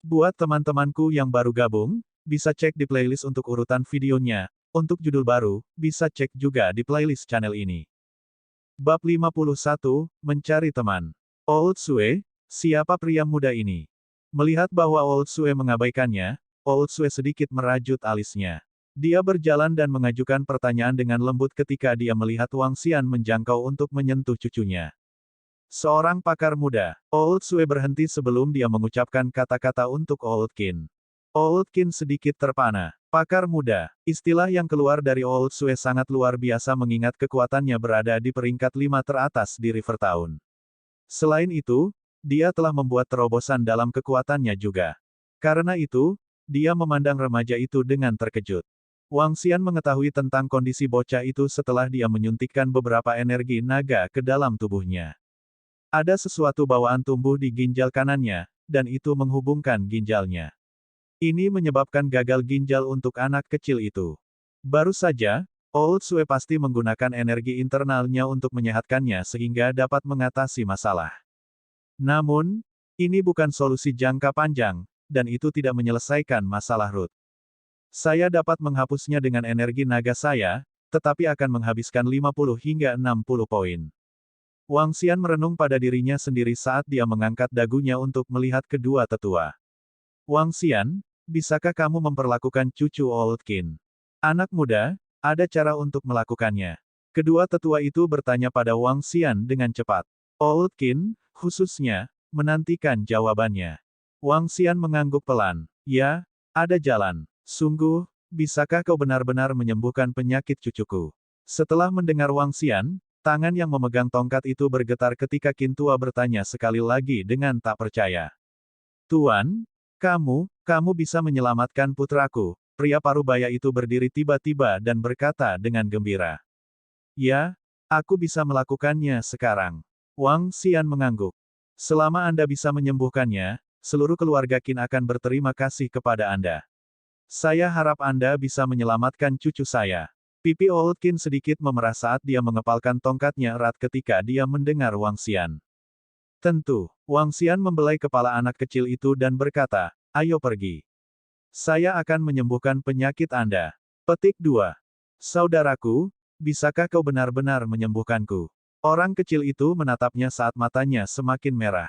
Buat teman-temanku yang baru gabung, bisa cek di playlist untuk urutan videonya. Untuk judul baru, bisa cek juga di playlist channel ini. Bab 51, Mencari Teman. Old Sue, siapa pria muda ini? Melihat bahwa Old Sue mengabaikannya, Old Sue sedikit merajut alisnya. Dia berjalan dan mengajukan pertanyaan dengan lembut ketika dia melihat Wang Xian menjangkau untuk menyentuh cucunya. Seorang pakar muda, Old Sue berhenti sebelum dia mengucapkan kata-kata untuk Old Qin. Old Qin sedikit terpana. Pakar muda, istilah yang keluar dari Old Sue sangat luar biasa mengingat kekuatannya berada di peringkat 5 teratas di River Town. Selain itu, dia telah membuat terobosan dalam kekuatannya juga. Karena itu, dia memandang remaja itu dengan terkejut. Wang Xian mengetahui tentang kondisi bocah itu setelah dia menyuntikkan beberapa energi naga ke dalam tubuhnya. Ada sesuatu bawaan tumbuh di ginjal kanannya, dan itu menghubungkan ginjalnya. Ini menyebabkan gagal ginjal untuk anak kecil itu. Baru saja, Old Sue pasti menggunakan energi internalnya untuk menyehatkannya sehingga dapat mengatasi masalah. Namun, ini bukan solusi jangka panjang, dan itu tidak menyelesaikan masalah root. Saya dapat menghapusnya dengan energi naga saya, tetapi akan menghabiskan 50 hingga 60 poin. Wang Xian merenung pada dirinya sendiri saat dia mengangkat dagunya untuk melihat kedua tetua. Wang Xian, bisakah kamu memperlakukan cucu Old Qin? Anak muda, ada cara untuk melakukannya. Kedua tetua itu bertanya pada Wang Xian dengan cepat. Old Qin, khususnya, menantikan jawabannya. Wang Xian mengangguk pelan. Ya, ada jalan. Sungguh, bisakah kau benar-benar menyembuhkan penyakit cucuku? Setelah mendengar Wang Xian, tangan yang memegang tongkat itu bergetar ketika Qin tua bertanya sekali lagi dengan tak percaya. Tuan, kamu bisa menyelamatkan putraku. Pria parubaya itu berdiri tiba-tiba dan berkata dengan gembira. Ya, aku bisa melakukannya sekarang. Wang Xian mengangguk. Selama Anda bisa menyembuhkannya, seluruh keluarga Qin akan berterima kasih kepada Anda. Saya harap Anda bisa menyelamatkan cucu saya. Pipi Old Qin sedikit memerah saat dia mengepalkan tongkatnya erat ketika dia mendengar Wang Xian. Tentu, Wang Xian membelai kepala anak kecil itu dan berkata, ayo pergi. Saya akan menyembuhkan penyakit Anda. Petik 2. Saudaraku, bisakah kau benar-benar menyembuhkanku? Orang kecil itu menatapnya saat matanya semakin merah.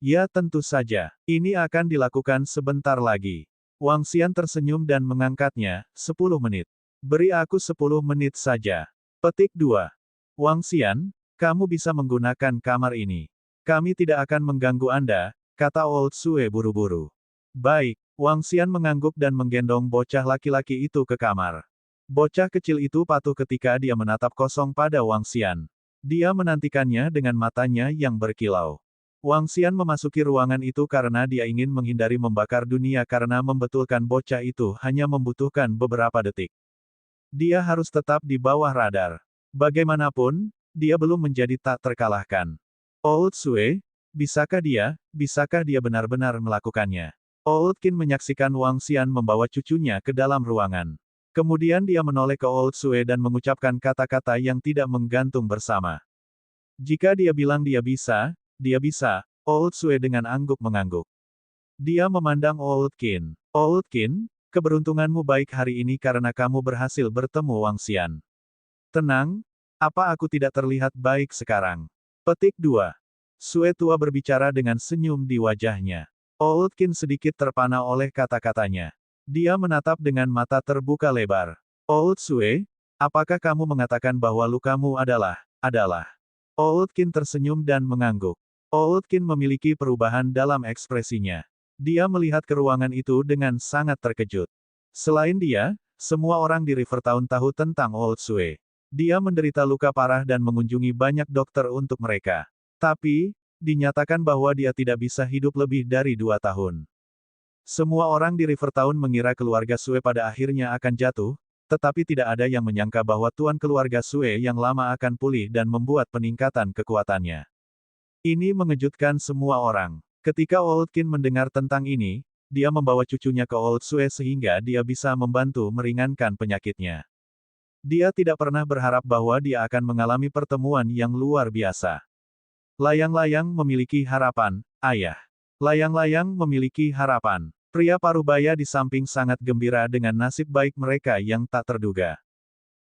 Ya tentu saja, ini akan dilakukan sebentar lagi. Wang Xian tersenyum dan mengangkatnya, 10 menit. Beri aku 10 menit saja. Petik 2. Wang Xian, kamu bisa menggunakan kamar ini. Kami tidak akan mengganggu Anda, kata Old Sue buru-buru. Baik, Wang Xian mengangguk dan menggendong bocah laki-laki itu ke kamar. Bocah kecil itu patuh ketika dia menatap kosong pada Wang Xian. Dia menantikannya dengan matanya yang berkilau. Wang Xian memasuki ruangan itu karena dia ingin menghindari membakar dunia karena membetulkan bocah itu hanya membutuhkan beberapa detik. Dia harus tetap di bawah radar. Bagaimanapun, dia belum menjadi tak terkalahkan. Old Sue, bisakah dia benar-benar melakukannya? Old Qin menyaksikan Wang Xian membawa cucunya ke dalam ruangan. Kemudian dia menoleh ke Old Sue dan mengucapkan kata-kata yang tidak menggantung bersama. Jika dia bilang dia bisa, Old Sue dengan angguk mengangguk. Dia memandang Old Qin. Old Qin, keberuntunganmu baik hari ini karena kamu berhasil bertemu Wang Xian. Tenang, apa aku tidak terlihat baik sekarang? Petik 2. Sue tua berbicara dengan senyum di wajahnya. Old Qin sedikit terpana oleh kata-katanya. Dia menatap dengan mata terbuka lebar. Old Sue, apakah kamu mengatakan bahwa lukamu adalah? Old Qin tersenyum dan mengangguk. Old Qin memiliki perubahan dalam ekspresinya. Dia melihat ke ruangan itu dengan sangat terkejut. Selain dia, semua orang di River Town tahu tentang Old Sue. Dia menderita luka parah dan mengunjungi banyak dokter untuk mereka. Tapi, dinyatakan bahwa dia tidak bisa hidup lebih dari 2 tahun. Semua orang di River Town mengira keluarga Sue pada akhirnya akan jatuh, tetapi tidak ada yang menyangka bahwa tuan keluarga Sue yang lama akan pulih dan membuat peningkatan kekuatannya. Ini mengejutkan semua orang. Ketika Old Qin mendengar tentang ini, dia membawa cucunya ke Old Sue sehingga dia bisa membantu meringankan penyakitnya. Dia tidak pernah berharap bahwa dia akan mengalami pertemuan yang luar biasa. Layang-layang memiliki harapan, ayah. Layang-layang memiliki harapan. Pria parubaya di samping sangat gembira dengan nasib baik mereka yang tak terduga.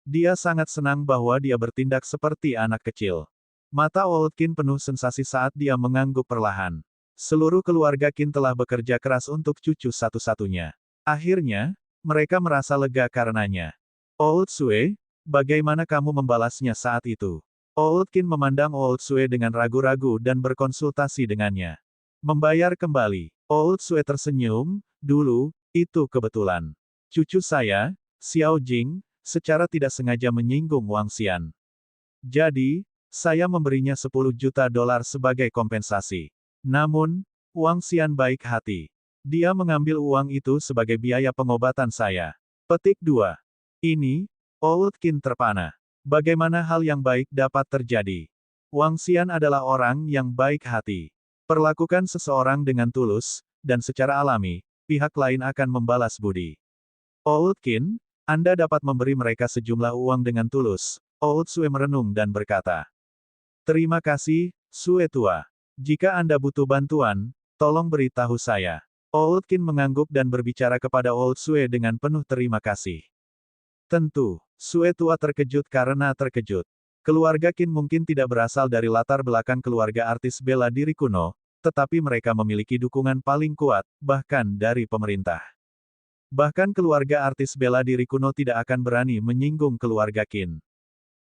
Dia sangat senang bahwa dia bertindak seperti anak kecil. Mata Old Qin penuh sensasi saat dia mengangguk perlahan. Seluruh keluarga Qin telah bekerja keras untuk cucu satu-satunya. Akhirnya, mereka merasa lega karenanya. Old Sue, bagaimana kamu membalasnya saat itu? Old Qin memandang Old Sue dengan ragu-ragu dan berkonsultasi dengannya. Membayar kembali. Old Sue tersenyum, dulu, itu kebetulan. Cucu saya, Xiao Jing, secara tidak sengaja menyinggung Wang Xian. Jadi, saya memberinya 10 juta dolar sebagai kompensasi. Namun, Wang Xian baik hati. Dia mengambil uang itu sebagai biaya pengobatan saya. Petik 2. Ini, Old Qin terpana. Bagaimana hal yang baik dapat terjadi? Wang Xian adalah orang yang baik hati. Perlakukan seseorang dengan tulus, dan secara alami, pihak lain akan membalas budi. Old Qin, Anda dapat memberi mereka sejumlah uang dengan tulus. Old Sue merenung dan berkata. Terima kasih, Sue tua. Jika Anda butuh bantuan, tolong beritahu saya. Old Qin mengangguk dan berbicara kepada Old Sue dengan penuh terima kasih. Tentu, Sue tua terkejut karena terkejut. Keluarga Qin mungkin tidak berasal dari latar belakang keluarga artis bela diri kuno, tetapi mereka memiliki dukungan paling kuat, bahkan dari pemerintah. Bahkan keluarga artis bela diri kuno tidak akan berani menyinggung keluarga Qin.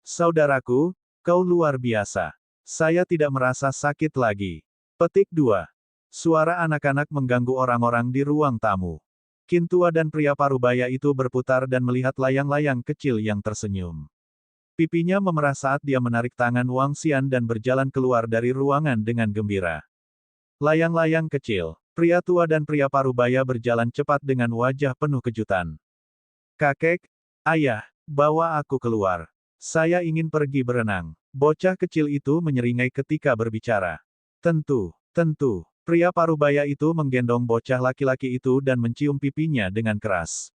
Saudaraku, kau luar biasa. Saya tidak merasa sakit lagi. Petik 2. Suara anak-anak mengganggu orang-orang di ruang tamu. Qin tua dan pria parubaya itu berputar dan melihat layang-layang kecil yang tersenyum. Pipinya memerah saat dia menarik tangan Wang Xian dan berjalan keluar dari ruangan dengan gembira. Layang-layang kecil. Pria tua dan pria parubaya berjalan cepat dengan wajah penuh kejutan. Kakek, ayah, bawa aku keluar. Saya ingin pergi berenang. Bocah kecil itu menyeringai ketika berbicara. Tentu, tentu. Pria parubaya itu menggendong bocah laki-laki itu dan mencium pipinya dengan keras.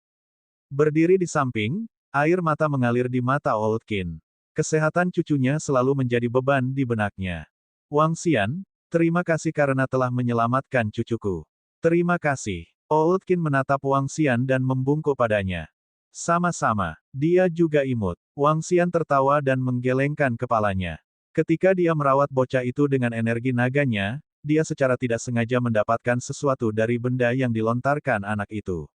Berdiri di samping, air mata mengalir di mata Old Qin. Kesehatan cucunya selalu menjadi beban di benaknya. Wang Xian, terima kasih karena telah menyelamatkan cucuku. Terima kasih. Old Qin menatap Wang Xian dan membungkuk padanya. Sama-sama. Dia juga imut. Wang Xian tertawa dan menggelengkan kepalanya. Ketika dia merawat bocah itu dengan energi naganya, dia secara tidak sengaja mendapatkan sesuatu dari benda yang dilontarkan anak itu.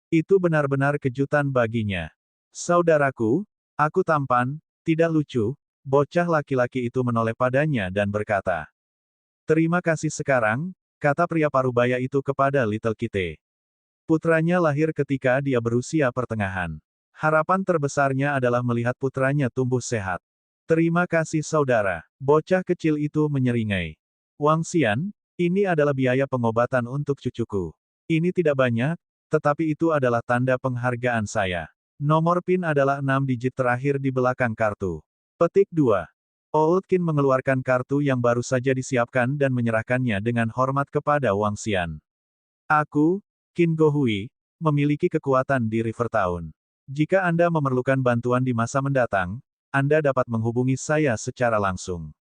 Itu benar-benar kejutan baginya. Saudaraku, aku tampan, tidak lucu. Bocah laki-laki itu menoleh padanya dan berkata. Terima kasih sekarang, kata pria parubaya itu kepada Little Kitty. Putranya lahir ketika dia berusia pertengahan. Harapan terbesarnya adalah melihat putranya tumbuh sehat. Terima kasih saudara. Bocah kecil itu menyeringai. Wang Xian, ini adalah biaya pengobatan untuk cucuku. Ini tidak banyak, tetapi itu adalah tanda penghargaan saya. Nomor PIN adalah 6 digit terakhir di belakang kartu. Petik 2. Old Qin mengeluarkan kartu yang baru saja disiapkan dan menyerahkannya dengan hormat kepada Wang Xian. Aku, Qin Gohui, memiliki kekuatan di River Town. Jika Anda memerlukan bantuan di masa mendatang, Anda dapat menghubungi saya secara langsung.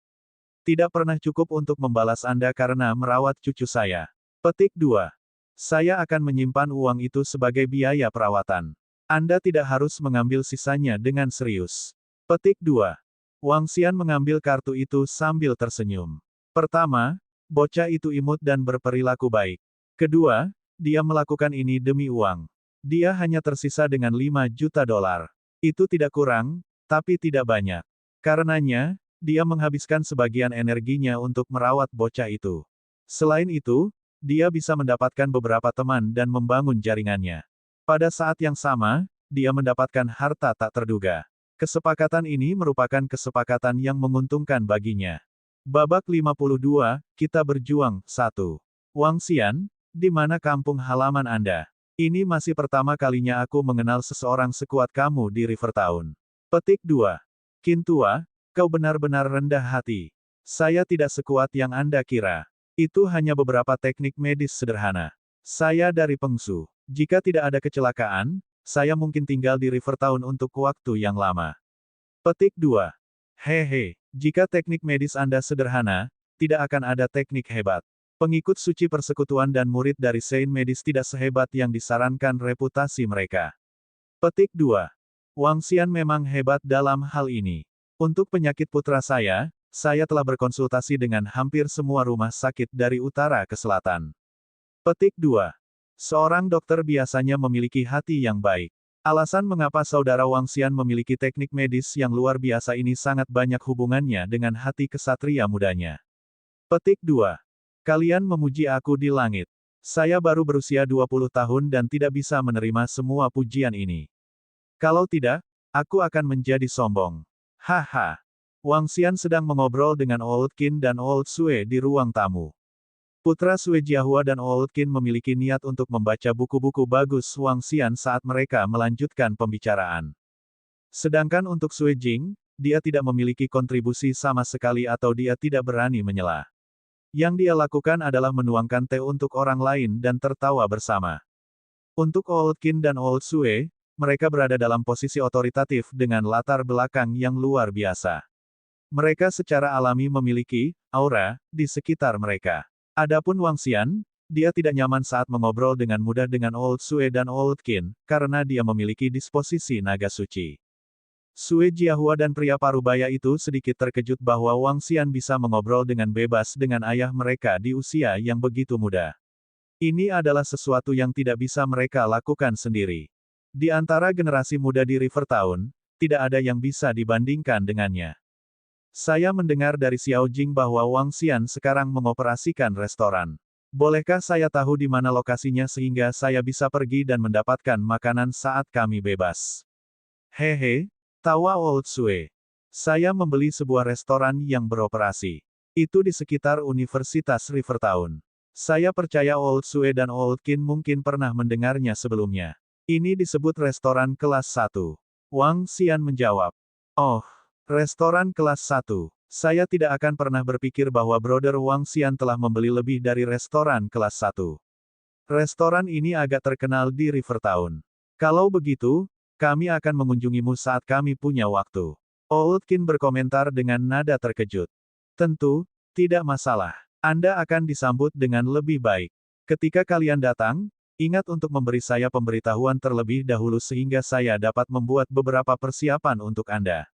Tidak pernah cukup untuk membalas Anda karena merawat cucu saya. Petik 2. Saya akan menyimpan uang itu sebagai biaya perawatan. Anda tidak harus mengambil sisanya dengan serius. Petik 2. Wang Xian mengambil kartu itu sambil tersenyum. Pertama, bocah itu imut dan berperilaku baik. Kedua, dia melakukan ini demi uang. Dia hanya tersisa dengan 5 juta dolar. Itu tidak kurang, tapi tidak banyak. Karenanya, dia menghabiskan sebagian energinya untuk merawat bocah itu. Selain itu, dia bisa mendapatkan beberapa teman dan membangun jaringannya. Pada saat yang sama, dia mendapatkan harta tak terduga. Kesepakatan ini merupakan kesepakatan yang menguntungkan baginya. Babak 52, kita berjuang, 1. Wang Xian, di mana kampung halaman Anda? Ini masih pertama kalinya aku mengenal seseorang sekuat kamu di River Town. Petik 2. Qin tua, kau benar-benar rendah hati. Saya tidak sekuat yang Anda kira. Itu hanya beberapa teknik medis sederhana. Saya dari Pengsu. Jika tidak ada kecelakaan, saya mungkin tinggal di River Town untuk waktu yang lama. Petik 2. Hehe, jika teknik medis Anda sederhana, tidak akan ada teknik hebat. Pengikut suci persekutuan dan murid dari Saint Medis tidak sehebat yang disarankan reputasi mereka. Petik 2. Wang Xian memang hebat dalam hal ini. Untuk penyakit putra saya telah berkonsultasi dengan hampir semua rumah sakit dari utara ke selatan. Petik 2. Seorang dokter biasanya memiliki hati yang baik. Alasan mengapa saudara Wang Xian memiliki teknik medis yang luar biasa ini sangat banyak hubungannya dengan hati kesatria mudanya. Petik 2. Kalian memuji aku di langit. Saya baru berusia 20 tahun dan tidak bisa menerima semua pujian ini. Kalau tidak, aku akan menjadi sombong. Haha. Wang Xian sedang mengobrol dengan Old Qin dan Old Sue di ruang tamu. Putra Sue Jiahua dan Old Qin memiliki niat untuk membaca buku-buku bagus Wang Xian saat mereka melanjutkan pembicaraan. Sedangkan untuk Sue Jing, dia tidak memiliki kontribusi sama sekali atau dia tidak berani menyela. Yang dia lakukan adalah menuangkan teh untuk orang lain dan tertawa bersama. Untuk Old Qin dan Old Sue, mereka berada dalam posisi otoritatif dengan latar belakang yang luar biasa. Mereka secara alami memiliki aura di sekitar mereka. Adapun Wang Xian, dia tidak nyaman saat mengobrol dengan mudah dengan Old Sue dan Old Qin, karena dia memiliki disposisi naga suci. Sue Jiahua dan pria parubaya itu sedikit terkejut bahwa Wang Xian bisa mengobrol dengan bebas dengan ayah mereka di usia yang begitu muda. Ini adalah sesuatu yang tidak bisa mereka lakukan sendiri. Di antara generasi muda di River Town, tidak ada yang bisa dibandingkan dengannya. Saya mendengar dari Xiao Jing bahwa Wang Xian sekarang mengoperasikan restoran. Bolehkah saya tahu di mana lokasinya sehingga saya bisa pergi dan mendapatkan makanan saat kami bebas? Hehe. Tawa Old Sue. Saya membeli sebuah restoran yang beroperasi. Itu di sekitar Universitas River Town. Saya percaya Old Sue dan Old Qin mungkin pernah mendengarnya sebelumnya. Ini disebut restoran kelas 1. Wang Xian menjawab. Oh, restoran kelas 1. Saya tidak akan pernah berpikir bahwa Brother Wang Xian telah membeli lebih dari restoran kelas 1. Restoran ini agak terkenal di River Town. Kalau begitu, kami akan mengunjungimu saat kami punya waktu. Old Qin berkomentar dengan nada terkejut. Tentu, tidak masalah. Anda akan disambut dengan lebih baik. Ketika kalian datang, ingat untuk memberi saya pemberitahuan terlebih dahulu sehingga saya dapat membuat beberapa persiapan untuk Anda.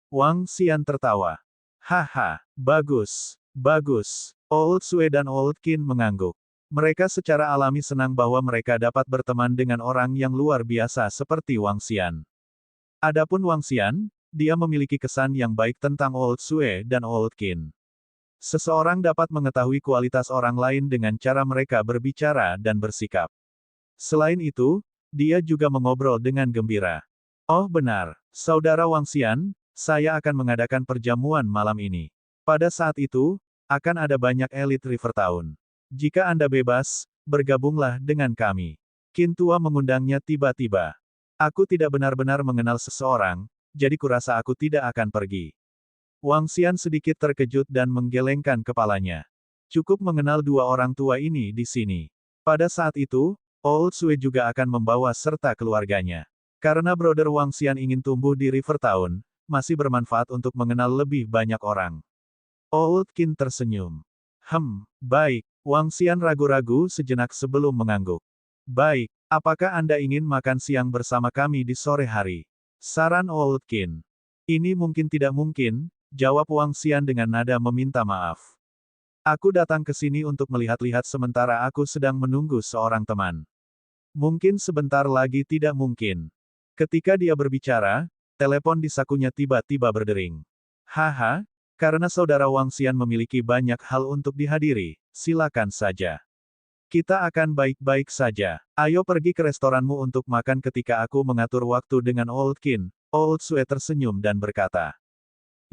Wang Xian tertawa. Haha, bagus, bagus. Old Sue dan Old Qin mengangguk. Mereka secara alami senang bahwa mereka dapat berteman dengan orang yang luar biasa seperti Wang Xian. Adapun Wang Xian, dia memiliki kesan yang baik tentang Old Sue dan Old Qin. Seseorang dapat mengetahui kualitas orang lain dengan cara mereka berbicara dan bersikap. Selain itu, dia juga mengobrol dengan gembira. Oh benar, Saudara Wang Xian, saya akan mengadakan perjamuan malam ini. Pada saat itu, akan ada banyak elit River Town. Jika Anda bebas, bergabunglah dengan kami. Qin tua mengundangnya tiba-tiba. Aku tidak benar-benar mengenal seseorang, jadi kurasa aku tidak akan pergi. Wang Xian sedikit terkejut dan menggelengkan kepalanya. Cukup mengenal dua orang tua ini di sini. Pada saat itu, Old Sue juga akan membawa serta keluarganya. Karena Brother Wang Xian ingin tumbuh di River Town, masih bermanfaat untuk mengenal lebih banyak orang. Old Qin tersenyum. Baik. Wang Xian ragu-ragu sejenak sebelum mengangguk. Baik, apakah Anda ingin makan siang bersama kami di sore hari? Saran Old Qin. Ini mungkin tidak mungkin, jawab Wang Xian dengan nada meminta maaf. Aku datang ke sini untuk melihat-lihat sementara aku sedang menunggu seorang teman. Mungkin sebentar lagi tidak mungkin. Ketika dia berbicara, telepon di sakunya tiba-tiba berdering. Haha. Karena saudara Wang Xian memiliki banyak hal untuk dihadiri, silakan saja. Kita akan baik-baik saja. Ayo pergi ke restoranmu untuk makan ketika aku mengatur waktu dengan Old Qin. Old Sue tersenyum dan berkata.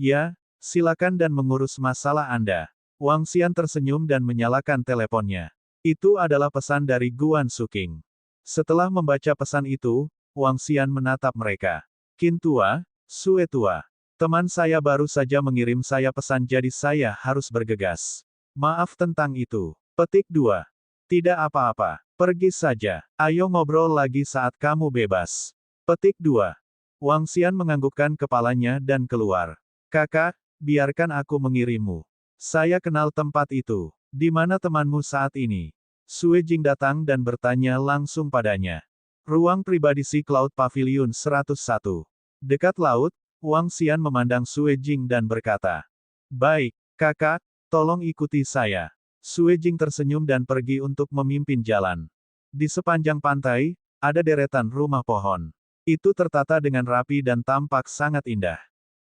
Ya, silakan dan mengurus masalah Anda. Wang Xian tersenyum dan menyalakan teleponnya. Itu adalah pesan dari Guan Suking. Setelah membaca pesan itu, Wang Xian menatap mereka. Qin tua, Sue tua. Teman saya baru saja mengirim saya pesan jadi saya harus bergegas. Maaf tentang itu. Petik 2. Tidak apa-apa. Pergi saja. Ayo ngobrol lagi saat kamu bebas. Petik 2. Wang Xian menganggukkan kepalanya dan keluar. Kakak, biarkan aku mengirimmu. Saya kenal tempat itu. Di mana temanmu saat ini? Sue Jing datang dan bertanya langsung padanya. Ruang pribadi si Cloud Pavilion 101. Dekat laut, Wang Xian memandang Sue Jing dan berkata, "Baik, kakak, tolong ikuti saya." Sue Jing tersenyum dan pergi untuk memimpin jalan. Di sepanjang pantai, ada deretan rumah pohon. Itu tertata dengan rapi dan tampak sangat indah.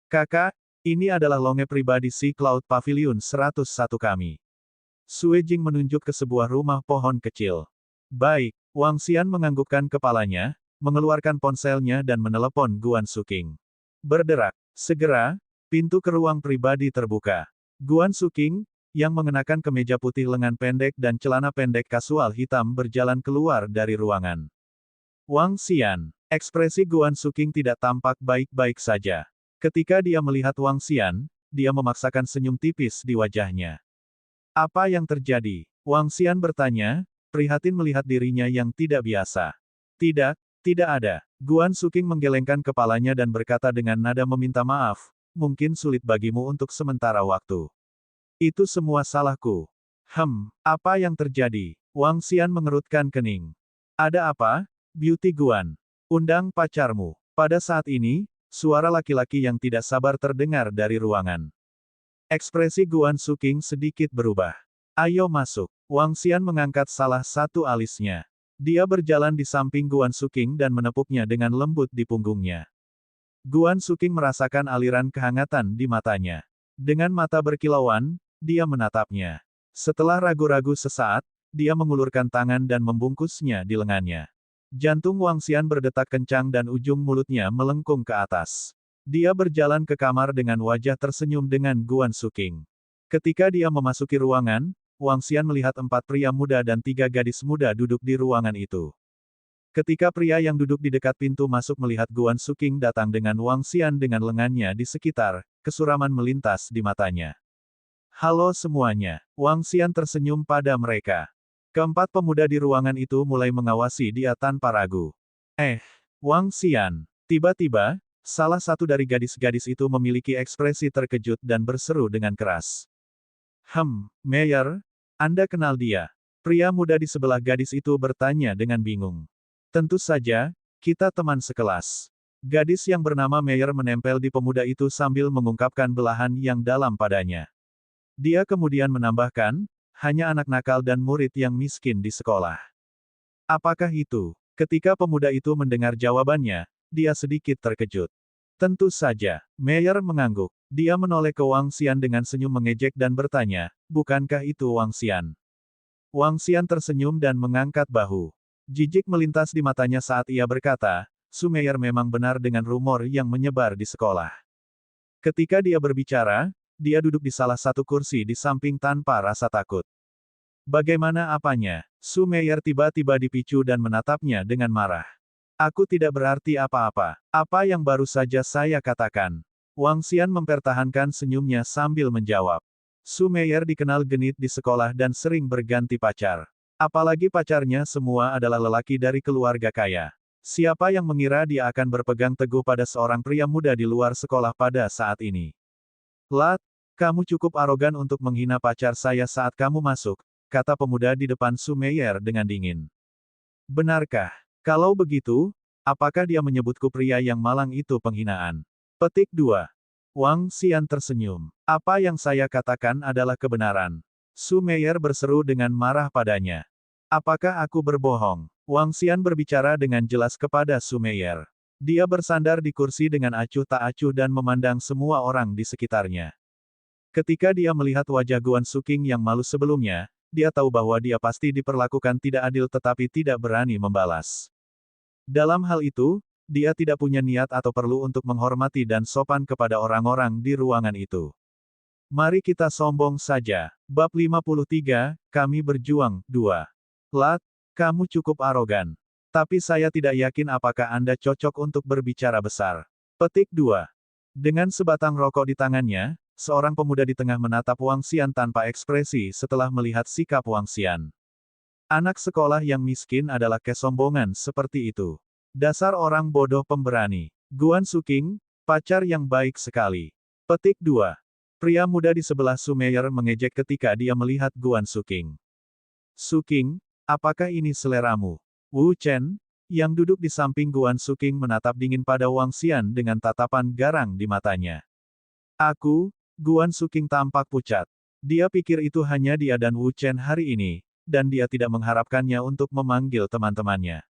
"Kakak, ini adalah lounge pribadi si Cloud Pavilion 101 kami." Sue Jing menunjuk ke sebuah rumah pohon kecil. "Baik." Wang Xian menganggukkan kepalanya, mengeluarkan ponselnya dan menelepon Guan Suking. Berderak. Segera, pintu ke ruang pribadi terbuka. Guan Suking, yang mengenakan kemeja putih lengan pendek dan celana pendek kasual hitam berjalan keluar dari ruangan. Wang Xian. Ekspresi Guan Suking tidak tampak baik-baik saja. Ketika dia melihat Wang Xian, dia memaksakan senyum tipis di wajahnya. "Apa yang terjadi?" Wang Xian bertanya, prihatin melihat dirinya yang tidak biasa. "Tidak, tidak ada." Guan Suking menggelengkan kepalanya dan berkata dengan nada meminta maaf, "Mungkin sulit bagimu untuk sementara waktu. Itu semua salahku." Apa yang terjadi?" Wang Xian mengerutkan kening. "Ada apa, Beauty Guan? Undang pacarmu." Pada saat ini, suara laki-laki yang tidak sabar terdengar dari ruangan. Ekspresi Guan Suking sedikit berubah. "Ayo masuk." Wang Xian mengangkat salah satu alisnya. Dia berjalan di samping Guan Suking dan menepuknya dengan lembut di punggungnya. Guan Suking merasakan aliran kehangatan di matanya. Dengan mata berkilauan, dia menatapnya. Setelah ragu-ragu sesaat, dia mengulurkan tangan dan membungkusnya di lengannya. Jantung Wang Xian berdetak kencang dan ujung mulutnya melengkung ke atas. Dia berjalan ke kamar dengan wajah tersenyum dengan Guan Suking. Ketika dia memasuki ruangan, Wang Xian melihat 4 pria muda dan 3 gadis muda duduk di ruangan itu. Ketika pria yang duduk di dekat pintu masuk melihat Guan Suking datang dengan Wang Xian dengan lengannya di sekitar, kesuraman melintas di matanya. "Halo semuanya." Wang Xian tersenyum pada mereka. Keempat pemuda di ruangan itu mulai mengawasi dia tanpa ragu. Wang Xian." Tiba-tiba, salah satu dari gadis-gadis itu memiliki ekspresi terkejut dan berseru dengan keras. Mayor, Anda kenal dia?" Pria muda di sebelah gadis itu bertanya dengan bingung. "Tentu saja, kita teman sekelas." Gadis yang bernama Mayor menempel di pemuda itu sambil mengungkapkan belahan yang dalam padanya. Dia kemudian menambahkan, "Hanya anak nakal dan murid yang miskin di sekolah." "Apakah itu?" Ketika pemuda itu mendengar jawabannya, dia sedikit terkejut. "Tentu saja." Mayor mengangguk. Dia menoleh ke Wang Xian dengan senyum mengejek dan bertanya, "Bukankah itu Wang Xian?" Wang Xian tersenyum dan mengangkat bahu. Jijik melintas di matanya saat ia berkata, Su Mayor memang benar dengan rumor yang menyebar di sekolah. Ketika dia berbicara, dia duduk di salah satu kursi di samping tanpa rasa takut. "Bagaimana apanya?" Su Mayor tiba-tiba dipicu dan menatapnya dengan marah. "Aku tidak berarti apa-apa. Apa yang baru saja saya katakan?" Wang Xian mempertahankan senyumnya sambil menjawab. Su Mayor dikenal genit di sekolah dan sering berganti pacar. Apalagi pacarnya semua adalah lelaki dari keluarga kaya. Siapa yang mengira dia akan berpegang teguh pada seorang pria muda di luar sekolah pada saat ini? "Lat, kamu cukup arogan untuk menghina pacar saya saat kamu masuk," kata pemuda di depan Su Mayor dengan dingin. "Benarkah? Kalau begitu, apakah dia menyebutku pria yang malang itu penghinaan?" Petik 2. Wang Xian tersenyum. "Apa yang saya katakan adalah kebenaran." Su Mayor berseru dengan marah padanya. "Apakah aku berbohong?" Wang Xian berbicara dengan jelas kepada Su Mayor. Dia bersandar di kursi dengan acuh tak acuh dan memandang semua orang di sekitarnya. Ketika dia melihat wajah Guan Suking yang malu sebelumnya, dia tahu bahwa dia pasti diperlakukan tidak adil tetapi tidak berani membalas. Dalam hal itu, dia tidak punya niat atau perlu untuk menghormati dan sopan kepada orang-orang di ruangan itu. Mari kita sombong saja. Bab 53, Kami Berjuang, 2. Lat, kamu cukup arogan. Tapi saya tidak yakin apakah Anda cocok untuk berbicara besar. Petik 2. Dengan sebatang rokok di tangannya, seorang pemuda di tengah menatap Wang Xian tanpa ekspresi setelah melihat sikap Wang Xian. Anak sekolah yang miskin adalah kesombongan seperti itu. Dasar orang bodoh pemberani. Guan Suking, pacar yang baik sekali. Petik 2. Pria muda di sebelah Su Meier mengejek ketika dia melihat Guan Suking. Suking, apakah ini seleramu? Wu Chen, yang duduk di samping Guan Suking menatap dingin pada Wang Xian dengan tatapan garang di matanya. Guan Suking tampak pucat. Dia pikir itu hanya dia dan Wu Chen hari ini, dan dia tidak mengharapkannya untuk memanggil teman-temannya.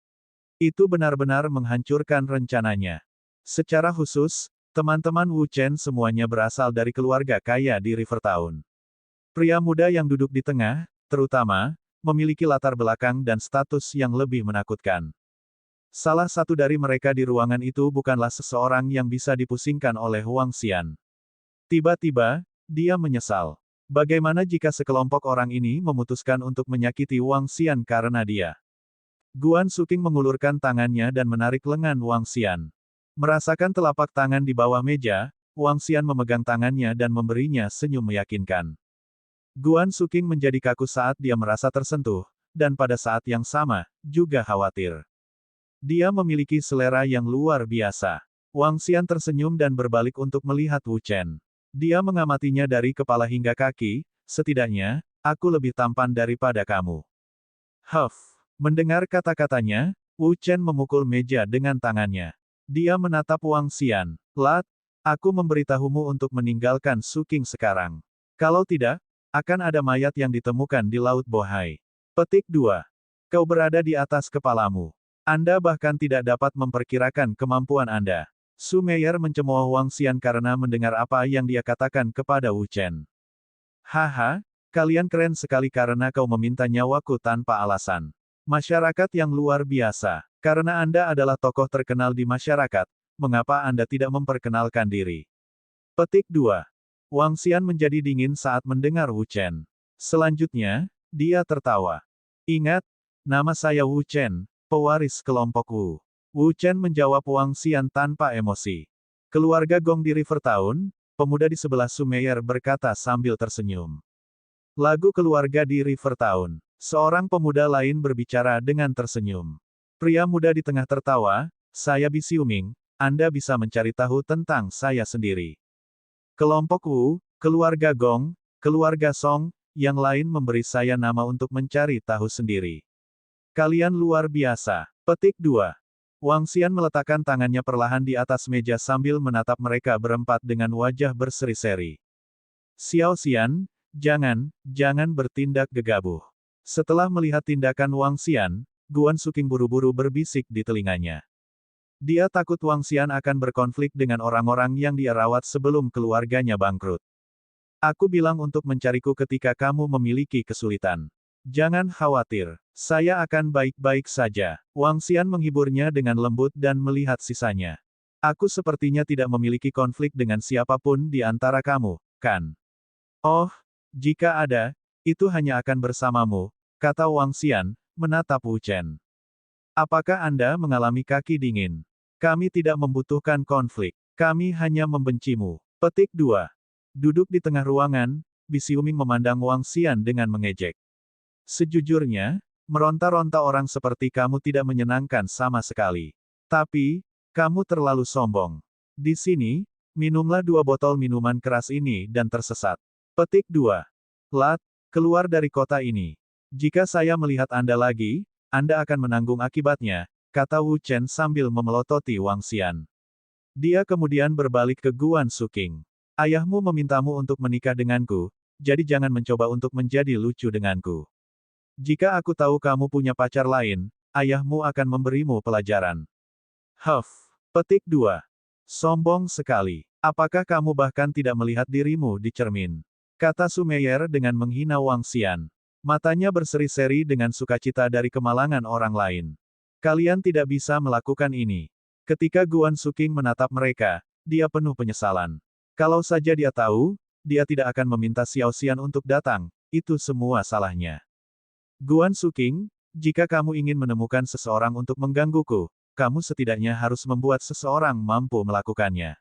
Itu benar-benar menghancurkan rencananya. Secara khusus, teman-teman Wu Chen semuanya berasal dari keluarga kaya di Rivertown. Pria muda yang duduk di tengah, terutama, memiliki latar belakang dan status yang lebih menakutkan. Salah satu dari mereka di ruangan itu bukanlah seseorang yang bisa dipusingkan oleh Wang Xian. Tiba-tiba, dia menyesal. Bagaimana jika sekelompok orang ini memutuskan untuk menyakiti Wang Xian karena dia? Guan Suking mengulurkan tangannya dan menarik lengan Wang Xian. Merasakan telapak tangan di bawah meja, Wang Xian memegang tangannya dan memberinya senyum meyakinkan. Guan Suking menjadi kaku saat dia merasa tersentuh, dan pada saat yang sama, juga khawatir. Dia memiliki selera yang luar biasa. Wang Xian tersenyum dan berbalik untuk melihat Wu Chen. Dia mengamatinya dari kepala hingga kaki, setidaknya, aku lebih tampan daripada kamu. Huff. Mendengar kata-katanya, Wu Chen memukul meja dengan tangannya. Dia menatap Wang Xian. Aku memberitahumu untuk meninggalkan Suking sekarang. Kalau tidak, akan ada mayat yang ditemukan di Laut Bohai. Petik 2. Kau berada di atas kepalamu. Anda bahkan tidak dapat memperkirakan kemampuan Anda. Su Meier mencemooh Wang Xian karena mendengar apa yang dia katakan kepada Wu Chen. Haha, kalian keren sekali karena kau meminta nyawaku tanpa alasan. Masyarakat yang luar biasa. Karena Anda adalah tokoh terkenal di masyarakat, mengapa Anda tidak memperkenalkan diri? Petik 2. Wang Xian menjadi dingin saat mendengar Wu Chen. Selanjutnya, dia tertawa. Ingat, nama saya Wu Chen, pewaris kelompok Wu. Wu Chen menjawab Wang Xian tanpa emosi. Keluarga Gong di Rivertown, pemuda di sebelah Su Meier berkata sambil tersenyum. Lagu keluarga di Rivertown. Seorang pemuda lain berbicara dengan tersenyum. Pria muda di tengah tertawa, saya Bi Xiuming, Anda bisa mencari tahu tentang saya sendiri. Kelompok Wu, keluarga Gong, keluarga Song, yang lain memberi saya nama untuk mencari tahu sendiri. Kalian luar biasa. Petik 2. Wang Xian meletakkan tangannya perlahan di atas meja sambil menatap mereka berempat dengan wajah berseri-seri. Xiao Xian, jangan bertindak gegabah. Setelah melihat tindakan Wang Xian, Guan Suking buru-buru berbisik di telinganya. Dia takut Wang Xian akan berkonflik dengan orang-orang yang dia rawat sebelum keluarganya bangkrut. Aku bilang untuk mencariku ketika kamu memiliki kesulitan. Jangan khawatir, saya akan baik-baik saja. Wang Xian menghiburnya dengan lembut dan melihat sisanya. Aku sepertinya tidak memiliki konflik dengan siapapun di antara kamu, kan? Oh, jika ada, itu hanya akan bersamamu, kata Wang Xian, menatap Wu Chen. Apakah Anda mengalami kaki dingin? Kami tidak membutuhkan konflik. Kami hanya membencimu. Petik 2. Duduk di tengah ruangan, Bi Xiuming memandang Wang Xian dengan mengejek. Sejujurnya, meronta-ronta orang seperti kamu tidak menyenangkan sama sekali. Tapi, kamu terlalu sombong. Di sini, minumlah 2 botol minuman keras ini dan tersesat. Petik 2. Keluar dari kota ini. Jika saya melihat Anda lagi, Anda akan menanggung akibatnya, kata Wu Chen sambil memelototi Wang Xian. Dia kemudian berbalik ke Guan Suking. Ayahmu memintamu untuk menikah denganku, jadi jangan mencoba untuk menjadi lucu denganku. Jika aku tahu kamu punya pacar lain, ayahmu akan memberimu pelajaran. Huff. Petik 2. Sombong sekali. Apakah kamu bahkan tidak melihat dirimu di cermin? Kata Su Meier dengan menghina Wang Xian. Matanya berseri-seri dengan sukacita dari kemalangan orang lain. Kalian tidak bisa melakukan ini. Ketika Guan Suking menatap mereka, dia penuh penyesalan. Kalau saja dia tahu, dia tidak akan meminta Xiao Xian untuk datang, itu semua salahnya. Guan Suking, jika kamu ingin menemukan seseorang untuk menggangguku, kamu setidaknya harus membuat seseorang mampu melakukannya.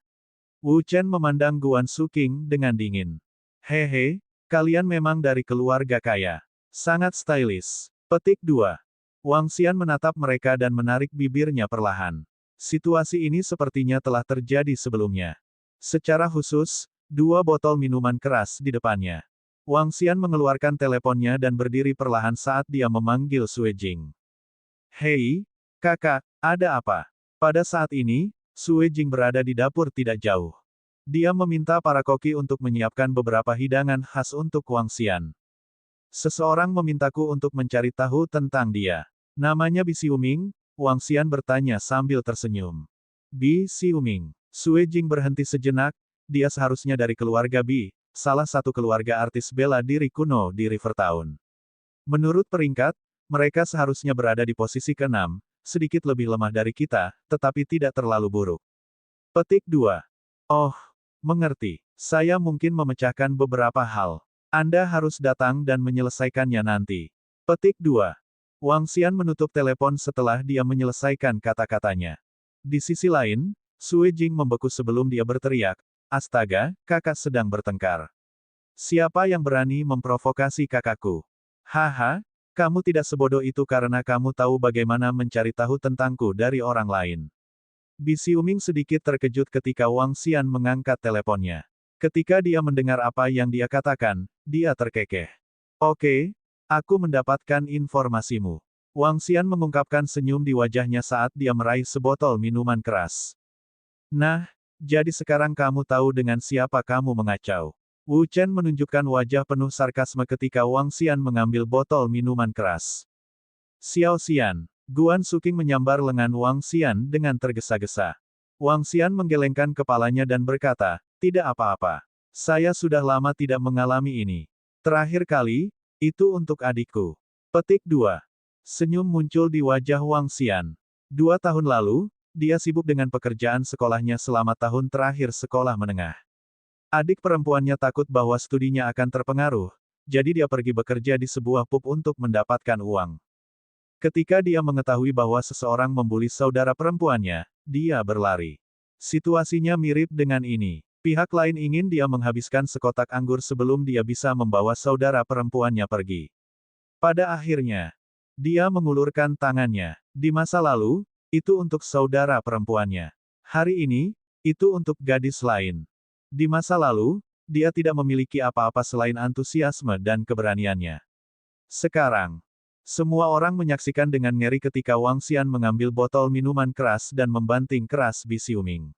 Wu Chen memandang Guan Suking dengan dingin. Hehe, kalian memang dari keluarga kaya. Sangat stylish. Petik 2. Wang Xian menatap mereka dan menarik bibirnya perlahan. Situasi ini sepertinya telah terjadi sebelumnya. Secara khusus, 2 botol minuman keras di depannya. Wang Xian mengeluarkan teleponnya dan berdiri perlahan saat dia memanggil Sue Jing. Hei, kakak, ada apa? Pada saat ini, Sue Jing berada di dapur tidak jauh. Dia meminta para koki untuk menyiapkan beberapa hidangan khas untuk Wang Xian. Seseorang memintaku untuk mencari tahu tentang dia. Namanya Bi Xiuming, Wang Xian bertanya sambil tersenyum. Bi Xiuming. Sue Jing berhenti sejenak, dia seharusnya dari keluarga Bi, salah satu keluarga artis bela diri kuno di Rivertown. Menurut peringkat, mereka seharusnya berada di posisi ke-6, sedikit lebih lemah dari kita, tetapi tidak terlalu buruk. Petik 2. Oh, mengerti. Saya mungkin memecahkan beberapa hal. Anda harus datang dan menyelesaikannya nanti. Petik 2. Wang Xian menutup telepon setelah dia menyelesaikan kata-katanya. Di sisi lain, Sue Jing membeku sebelum dia berteriak, "Astaga, kakak sedang bertengkar. Siapa yang berani memprovokasi kakakku? Haha, kamu tidak sebodoh itu karena kamu tahu bagaimana mencari tahu tentangku dari orang lain." Bi Xiuming sedikit terkejut ketika Wang Xian mengangkat teleponnya. Ketika dia mendengar apa yang dia katakan, dia terkekeh. Oke, aku mendapatkan informasimu. Wang Xian mengungkapkan senyum di wajahnya saat dia meraih sebotol minuman keras. Nah, jadi sekarang kamu tahu dengan siapa kamu mengacau. Wu Chen menunjukkan wajah penuh sarkasme ketika Wang Xian mengambil botol minuman keras. Xiao Xian. Guan Suking menyambar lengan Wang Xian dengan tergesa-gesa. Wang Xian menggelengkan kepalanya dan berkata, "Tidak apa-apa. Saya sudah lama tidak mengalami ini. Terakhir kali, itu untuk adikku." Petik 2. Senyum muncul di wajah Wang Xian. 2 tahun lalu, dia sibuk dengan pekerjaan sekolahnya selama tahun terakhir sekolah menengah. Adik perempuannya takut bahwa studinya akan terpengaruh, jadi dia pergi bekerja di sebuah pub untuk mendapatkan uang. Ketika dia mengetahui bahwa seseorang membuli saudara perempuannya, dia berlari. Situasinya mirip dengan ini. Pihak lain ingin dia menghabiskan sekotak anggur sebelum dia bisa membawa saudara perempuannya pergi. Pada akhirnya, dia mengulurkan tangannya. Di masa lalu, itu untuk saudara perempuannya. Hari ini, itu untuk gadis lain. Di masa lalu, dia tidak memiliki apa-apa selain antusiasme dan keberaniannya. Sekarang, semua orang menyaksikan dengan ngeri ketika Wang Xian mengambil botol minuman keras dan membanting keras Bi Xiuming.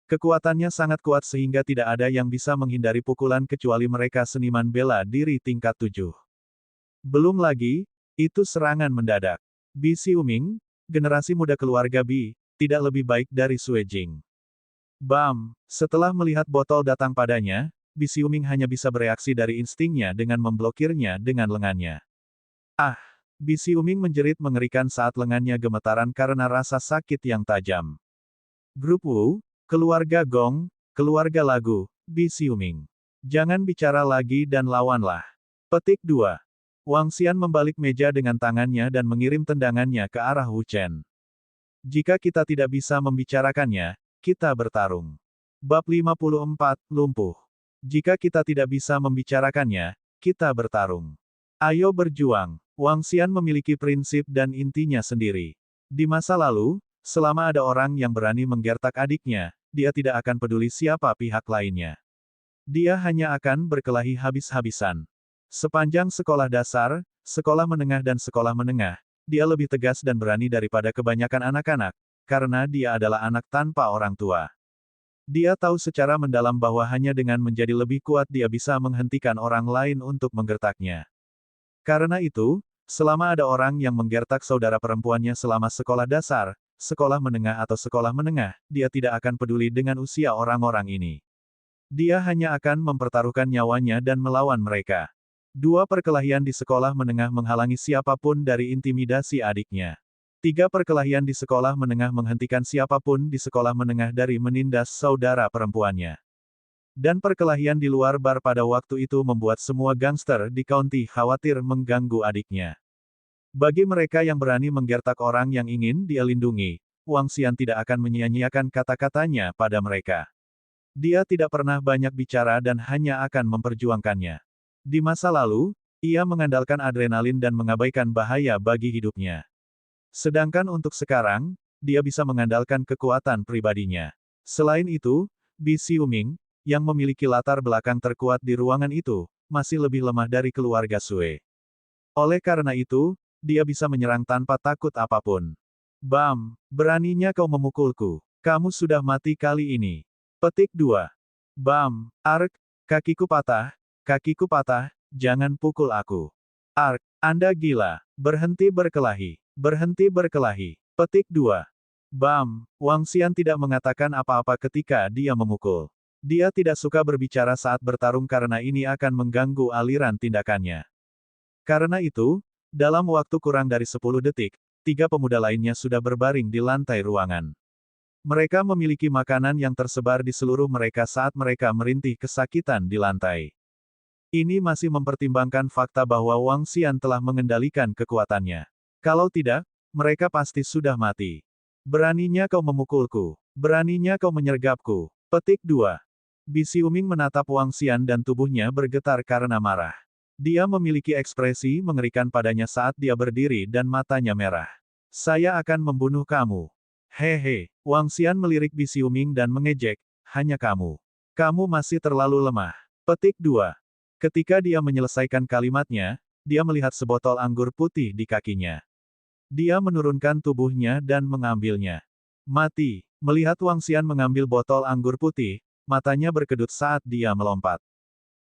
Kekuatannya sangat kuat sehingga tidak ada yang bisa menghindari pukulan kecuali mereka seniman bela diri tingkat 7. Belum lagi, itu serangan mendadak. Bi Xiuming, generasi muda keluarga Bi, tidak lebih baik dari Sue Jing. Bam! Setelah melihat botol datang padanya, Bi Xiuming hanya bisa bereaksi dari instingnya dengan memblokirnya dengan lengannya. Ah! Bi Xiuming menjerit mengerikan saat lengannya gemetaran karena rasa sakit yang tajam. Grup Wu, keluarga Gong, keluarga lagu, Bi Xiuming. Jangan bicara lagi dan lawanlah. Petik 2. Wang Xian membalik meja dengan tangannya dan mengirim tendangannya ke arah Wu Chen. Jika kita tidak bisa membicarakannya, kita bertarung. Bab 54, Lumpuh. Jika kita tidak bisa membicarakannya, kita bertarung. Ayo berjuang. Wang Xian memiliki prinsip dan intinya sendiri. Di masa lalu, selama ada orang yang berani menggertak adiknya, dia tidak akan peduli siapa pihak lainnya. Dia hanya akan berkelahi habis-habisan. Sepanjang sekolah dasar, sekolah menengah dan sekolah menengah, dia lebih tegas dan berani daripada kebanyakan anak-anak, karena dia adalah anak tanpa orang tua. Dia tahu secara mendalam bahwa hanya dengan menjadi lebih kuat dia bisa menghentikan orang lain untuk menggertaknya. Karena itu, selama ada orang yang menggertak saudara perempuannya selama sekolah dasar, sekolah menengah atau sekolah menengah, dia tidak akan peduli dengan usia orang-orang ini. Dia hanya akan mempertaruhkan nyawanya dan melawan mereka. 2 perkelahian di sekolah menengah menghalangi siapapun dari intimidasi adiknya. 3 perkelahian di sekolah menengah menghentikan siapapun di sekolah menengah dari menindas saudara perempuannya. Dan perkelahian di luar bar pada waktu itu membuat semua gangster di county khawatir mengganggu adiknya. Bagi mereka yang berani menggertak orang yang ingin dia lindungi, Wang Xian tidak akan menyia-nyiakan kata-katanya pada mereka. Dia tidak pernah banyak bicara dan hanya akan memperjuangkannya. Di masa lalu, ia mengandalkan adrenalin dan mengabaikan bahaya bagi hidupnya. Sedangkan untuk sekarang, dia bisa mengandalkan kekuatan pribadinya. Selain itu, Bi Xiuming, yang memiliki latar belakang terkuat di ruangan itu, masih lebih lemah dari keluarga Sue. Oleh karena itu, dia bisa menyerang tanpa takut apapun. Bam! Beraninya kau memukulku. Kamu sudah mati kali ini. Petik 2. Bam! Ark! Kakiku patah, jangan pukul aku. Ark! Anda gila. Berhenti berkelahi. Berhenti berkelahi. Petik 2. Bam! Wang Xian tidak mengatakan apa-apa ketika dia memukul. Dia tidak suka berbicara saat bertarung karena ini akan mengganggu aliran tindakannya. Karena itu, dalam waktu kurang dari 10 detik, 3 pemuda lainnya sudah berbaring di lantai ruangan. Mereka memiliki makanan yang tersebar di seluruh mereka saat mereka merintih kesakitan di lantai. Ini masih mempertimbangkan fakta bahwa Wang Xian telah mengendalikan kekuatannya. Kalau tidak, mereka pasti sudah mati. Beraninya kau memukulku. Beraninya kau menyergapku. Petik 2. Bisi Uming menatap Wang Xian dan tubuhnya bergetar karena marah. Dia memiliki ekspresi mengerikan padanya saat dia berdiri dan matanya merah. Saya akan membunuh kamu. Hehe, Wang Xian melirik Bisi Uming dan mengejek, hanya kamu. Kamu masih terlalu lemah. Petik 2. Ketika dia menyelesaikan kalimatnya, dia melihat sebotol anggur putih di kakinya. Dia menurunkan tubuhnya dan mengambilnya. Mati. Melihat Wang Xian mengambil botol anggur putih, matanya berkedut saat dia melompat.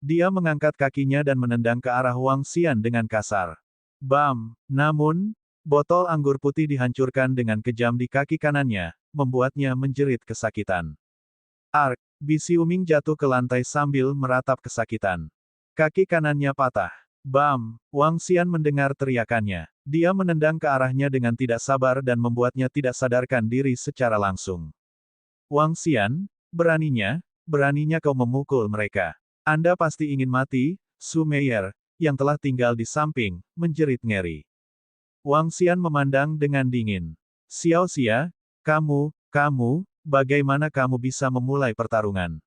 Dia mengangkat kakinya dan menendang ke arah Wang Xian dengan kasar. Bam! Namun, botol anggur putih dihancurkan dengan kejam di kaki kanannya, membuatnya menjerit kesakitan. Ark! Bisi Uming jatuh ke lantai sambil meratap kesakitan. Kaki kanannya patah. Bam! Wang Xian mendengar teriakannya. Dia menendang ke arahnya dengan tidak sabar dan membuatnya tidak sadarkan diri secara langsung. Wang Xian, beraninya kau memukul mereka. Anda pasti ingin mati, Su Meier, yang telah tinggal di samping, menjerit ngeri. Wang Xian memandang dengan dingin. Xiao Xia, kamu, bagaimana kamu bisa memulai pertarungan?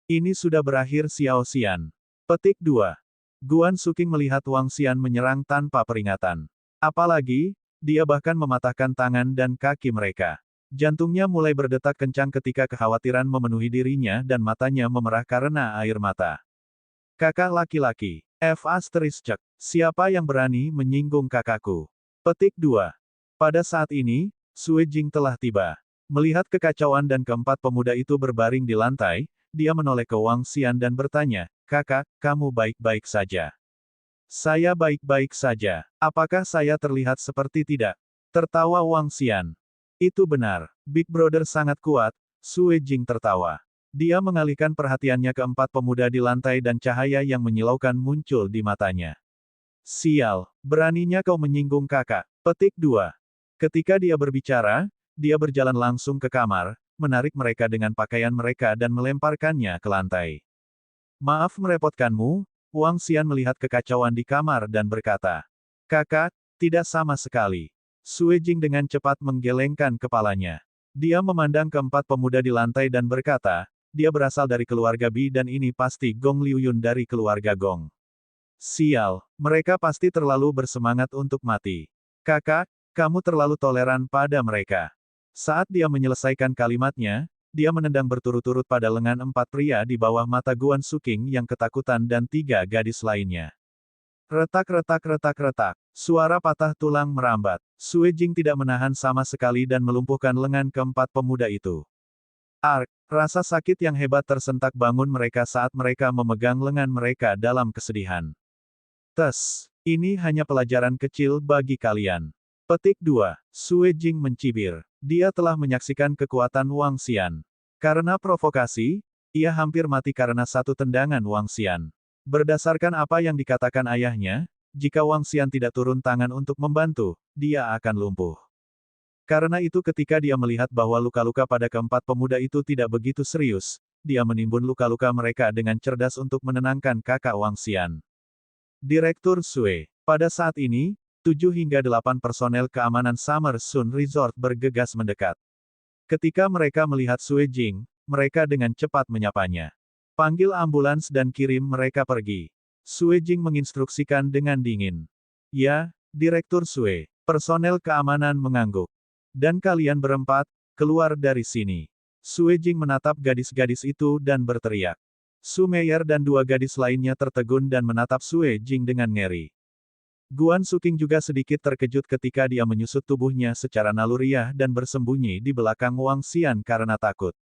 Ini sudah berakhir Xiao Xian. Petik 2. Guan Suking melihat Wang Xian menyerang tanpa peringatan. Apalagi, dia bahkan mematahkan tangan dan kaki mereka. Jantungnya mulai berdetak kencang ketika kekhawatiran memenuhi dirinya dan matanya memerah karena air mata. Kakak laki-laki. F***, siapa yang berani menyinggung kakakku? Petik 2. Pada saat ini, Sue Jing telah tiba. Melihat kekacauan dan keempat pemuda itu berbaring di lantai, dia menoleh ke Wang Xian dan bertanya, kakak, kamu baik-baik saja? Saya baik-baik saja. Apakah saya terlihat seperti tidak? Tertawa Wang Xian. Itu benar. Big Brother sangat kuat, Sue Jing tertawa. Dia mengalihkan perhatiannya ke empat pemuda di lantai dan cahaya yang menyilaukan muncul di matanya. Sial, beraninya kau menyinggung kakak. Petik 2. Ketika dia berbicara, dia berjalan langsung ke kamar, menarik mereka dengan pakaian mereka dan melemparkannya ke lantai. Maaf merepotkanmu, Wang Xian melihat kekacauan di kamar dan berkata. Kakak, tidak sama sekali. Sue Jing dengan cepat menggelengkan kepalanya. Dia memandang keempat pemuda di lantai dan berkata, dia berasal dari keluarga Bi dan ini pasti Gong Liuyun dari keluarga Gong. Sial, mereka pasti terlalu bersemangat untuk mati. Kakak, kamu terlalu toleran pada mereka. Saat dia menyelesaikan kalimatnya, dia menendang berturut-turut pada lengan empat pria di bawah mata Guan Suking yang ketakutan dan 3 gadis lainnya. Retak-retak-retak-retak. Suara patah tulang merambat. Sue Jing tidak menahan sama sekali dan melumpuhkan lengan keempat pemuda itu. Ark, rasa sakit yang hebat tersentak bangun mereka saat mereka memegang lengan mereka dalam kesedihan. Tes, ini hanya pelajaran kecil bagi kalian. Petik 2. Sue Jing mencibir. Dia telah menyaksikan kekuatan Wang Xian. Karena provokasi, ia hampir mati karena satu tendangan Wang Xian. Berdasarkan apa yang dikatakan ayahnya, jika Wang Xian tidak turun tangan untuk membantu, dia akan lumpuh. Karena itu ketika dia melihat bahwa luka-luka pada keempat pemuda itu tidak begitu serius, dia menimbun luka-luka mereka dengan cerdas untuk menenangkan kakak Wang Xian. Direktur Sue. Pada saat ini, 7 hingga 8 personel keamanan Summer Sun Resort bergegas mendekat. Ketika mereka melihat Sue Jing, mereka dengan cepat menyapanya. Panggil ambulans dan kirim mereka pergi. Sue Jing menginstruksikan dengan dingin. Ya, Direktur Sue. Personel keamanan mengangguk. Dan kalian berempat, keluar dari sini. Sue Jing menatap gadis-gadis itu dan berteriak. Su Meier dan dua gadis lainnya tertegun dan menatap Sue Jing dengan ngeri. Guan Suking juga sedikit terkejut ketika dia menyusut tubuhnya secara naluriah dan bersembunyi di belakang Wang Xian karena takut.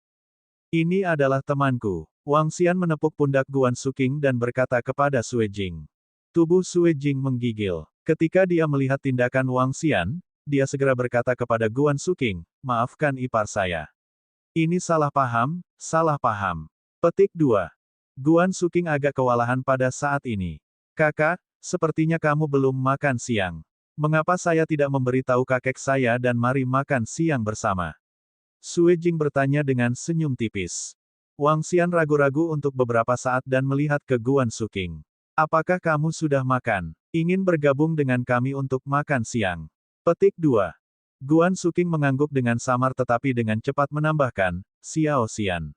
Ini adalah temanku. Wang Xian menepuk pundak Guan Suking dan berkata kepada Sue Jing. Tubuh Sue Jing menggigil. Ketika dia melihat tindakan Wang Xian, dia segera berkata kepada Guan Suking, maafkan ipar saya. Ini salah paham, salah paham. Petik 2. Guan Suking agak kewalahan pada saat ini. Kakak, sepertinya kamu belum makan siang. Mengapa saya tidak memberitahu kakek saya dan mari makan siang bersama? Sue Jing bertanya dengan senyum tipis. Wang Xian ragu-ragu untuk beberapa saat dan melihat ke Guan Suking. Apakah kamu sudah makan? Ingin bergabung dengan kami untuk makan siang? Petik 2. Guan Suking mengangguk dengan samar tetapi dengan cepat menambahkan, Xiao Xian.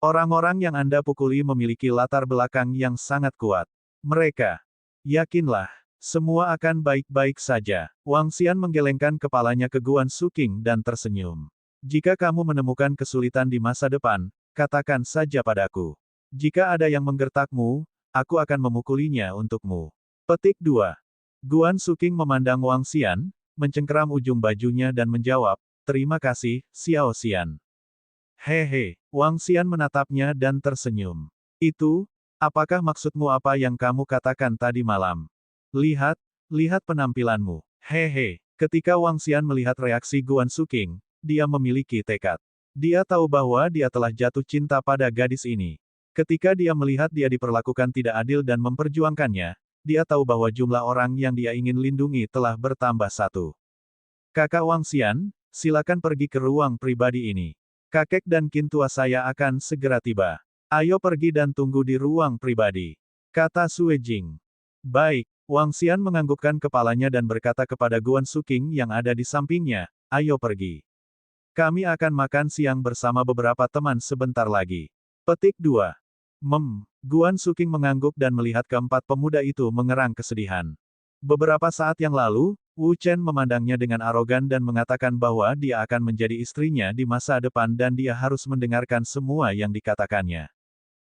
Orang-orang yang Anda pukuli memiliki latar belakang yang sangat kuat. Mereka. Yakinlah, semua akan baik-baik saja. Wang Xian menggelengkan kepalanya ke Guan Suking dan tersenyum. Jika kamu menemukan kesulitan di masa depan, katakan saja padaku. Jika ada yang menggertakmu, aku akan memukulinya untukmu. Petik 2. Guan Suking memandang Wang Xian, mencengkeram ujung bajunya dan menjawab, terima kasih, Xiao Xian. Hehe, Wang Xian menatapnya dan tersenyum. Itu, apakah maksudmu apa yang kamu katakan tadi malam? Lihat penampilanmu. Hehe, ketika Wang Xian melihat reaksi Guan Suking, dia memiliki tekad. Dia tahu bahwa dia telah jatuh cinta pada gadis ini. Ketika dia melihat dia diperlakukan tidak adil dan memperjuangkannya, dia tahu bahwa jumlah orang yang dia ingin lindungi telah bertambah satu. Kakak Wang Xian, silakan pergi ke ruang pribadi ini. Kakek dan kintua saya akan segera tiba. Ayo pergi dan tunggu di ruang pribadi. Kata Sue Jing. Baik, Wang Xian menganggukkan kepalanya dan berkata kepada Guan Suking yang ada di sampingnya, ayo pergi. Kami akan makan siang bersama beberapa teman sebentar lagi. Petik 2. Guan Suking mengangguk dan melihat keempat pemuda itu mengerang kesedihan. Beberapa saat yang lalu, Wu Chen memandangnya dengan arogan dan mengatakan bahwa dia akan menjadi istrinya di masa depan dan dia harus mendengarkan semua yang dikatakannya.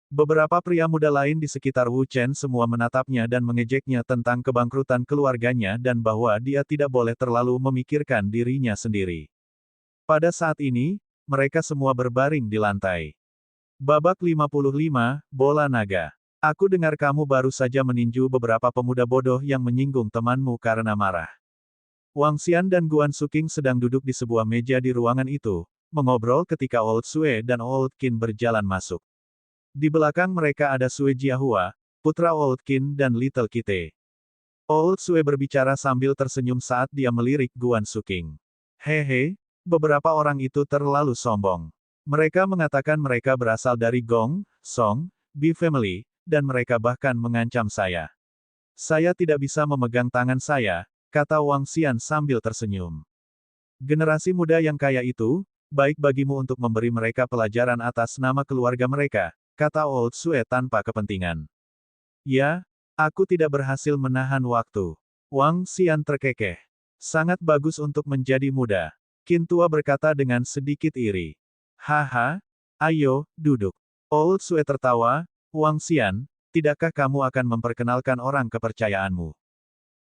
Beberapa pria muda lain di sekitar Wu Chen semua menatapnya dan mengejeknya tentang kebangkrutan keluarganya dan bahwa dia tidak boleh terlalu memikirkan dirinya sendiri. Pada saat ini, mereka semua berbaring di lantai. Babak 55, Bola Naga. Aku dengar kamu baru saja meninju beberapa pemuda bodoh yang menyinggung temanmu karena marah. Wang Xian dan Guan Suking sedang duduk di sebuah meja di ruangan itu, mengobrol ketika Old Sue dan Old Qin berjalan masuk. Di belakang mereka ada Sue Jiahua, putra Old Qin dan Little Kite. Old Sue berbicara sambil tersenyum saat dia melirik Guan Suking. Hehe, beberapa orang itu terlalu sombong. Mereka mengatakan mereka berasal dari Gong, Song, Bi Family, dan mereka bahkan mengancam saya. Saya tidak bisa memegang tangan saya, kata Wang Xian sambil tersenyum. Generasi muda yang kaya itu, baik bagimu untuk memberi mereka pelajaran atas nama keluarga mereka, kata Old Sue tanpa kepentingan. Ya, aku tidak berhasil menahan waktu. Wang Xian terkekeh. Sangat bagus untuk menjadi muda. Qin tua berkata dengan sedikit iri. Haha, ayo, duduk. Old Sue tertawa, Wang Xian, tidakkah kamu akan memperkenalkan orang kepercayaanmu?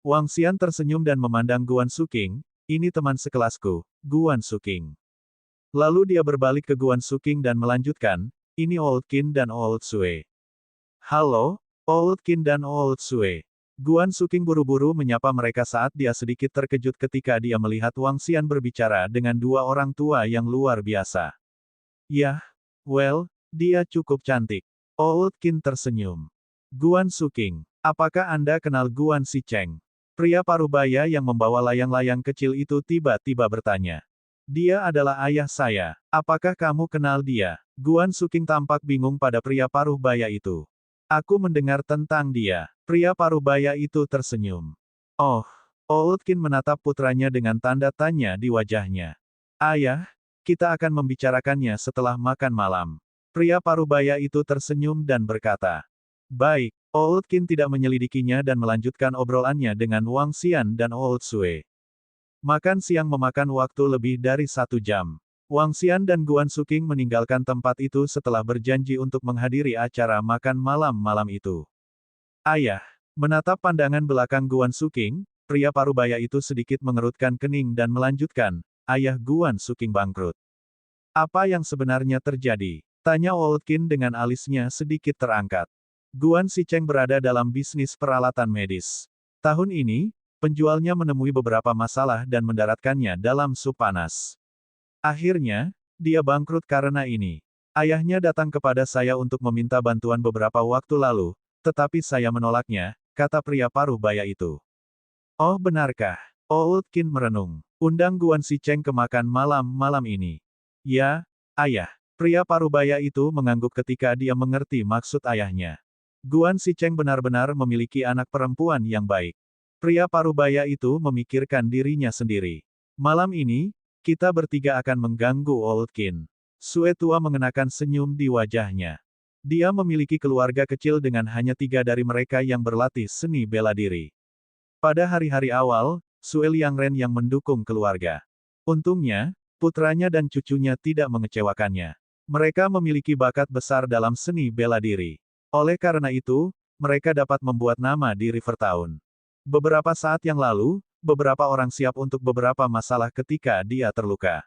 Wang Xian tersenyum dan memandang Guan Suking, ini teman sekelasku, Guan Suking. Lalu dia berbalik ke Guan Suking dan melanjutkan, ini Old Qin dan Old Sue. Halo, Old Qin dan Old Sue. Guan Suking buru-buru menyapa mereka saat dia sedikit terkejut ketika dia melihat Wang Xian berbicara dengan dua orang tua yang luar biasa. Yah, dia cukup cantik. Old Qin tersenyum. Guan Suking, apakah Anda kenal Guan Sicheng? Pria parubaya yang membawa layang-layang kecil itu tiba-tiba bertanya. Dia adalah ayah saya. Apakah kamu kenal dia? Guan Suking tampak bingung pada pria parubaya itu. Aku mendengar tentang dia. Pria parubaya itu tersenyum. Oh, Old Qin menatap putranya dengan tanda tanya di wajahnya. Ayah, kita akan membicarakannya setelah makan malam. Pria parubaya itu tersenyum dan berkata. Baik, Old Qin tidak menyelidikinya dan melanjutkan obrolannya dengan Wang Xian dan Old Sue. Makan siang memakan waktu lebih dari 1 jam. Wang Xian dan Guan Suking meninggalkan tempat itu setelah berjanji untuk menghadiri acara makan malam malam itu. Ayah, menatap pandangan belakang Guan Suking, pria parubaya itu sedikit mengerutkan kening dan melanjutkan, ayah Guan Suking bangkrut. Apa yang sebenarnya terjadi? Tanya Wolkin dengan alisnya sedikit terangkat. Guan Sicheng berada dalam bisnis peralatan medis. Tahun ini, penjualnya menemui beberapa masalah dan mendaratkannya dalam sup panas. Akhirnya, dia bangkrut karena ini. Ayahnya datang kepada saya untuk meminta bantuan beberapa waktu lalu, tetapi saya menolaknya, kata pria parubaya itu. Oh benarkah? Wolkin merenung. Undang Guan Sicheng ke makan malam malam ini. Ya, ayah. Pria parubaya itu mengangguk ketika dia mengerti maksud ayahnya. Guan Sicheng benar-benar memiliki anak perempuan yang baik. Pria parubaya itu memikirkan dirinya sendiri. Malam ini, kita bertiga akan mengganggu Wolkin. Sue tua mengenakan senyum di wajahnya. Dia memiliki keluarga kecil dengan hanya 3 dari mereka yang berlatih seni bela diri. Pada hari-hari awal, Sue Liangren yang mendukung keluarga. Untungnya, putranya dan cucunya tidak mengecewakannya. Mereka memiliki bakat besar dalam seni bela diri. Oleh karena itu, mereka dapat membuat nama di Rivertown. Beberapa saat yang lalu, beberapa orang siap untuk beberapa masalah ketika dia terluka.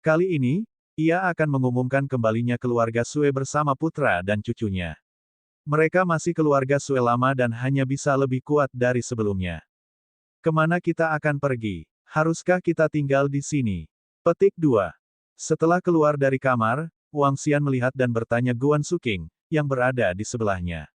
Kali ini, ia akan mengumumkan kembalinya keluarga Sue bersama putra dan cucunya. Mereka masih keluarga Sue lama dan hanya bisa lebih kuat dari sebelumnya. Kemana kita akan pergi? Haruskah kita tinggal di sini? Petik 2. Setelah keluar dari kamar, Wang Xian melihat dan bertanya Guan Suking, yang berada di sebelahnya.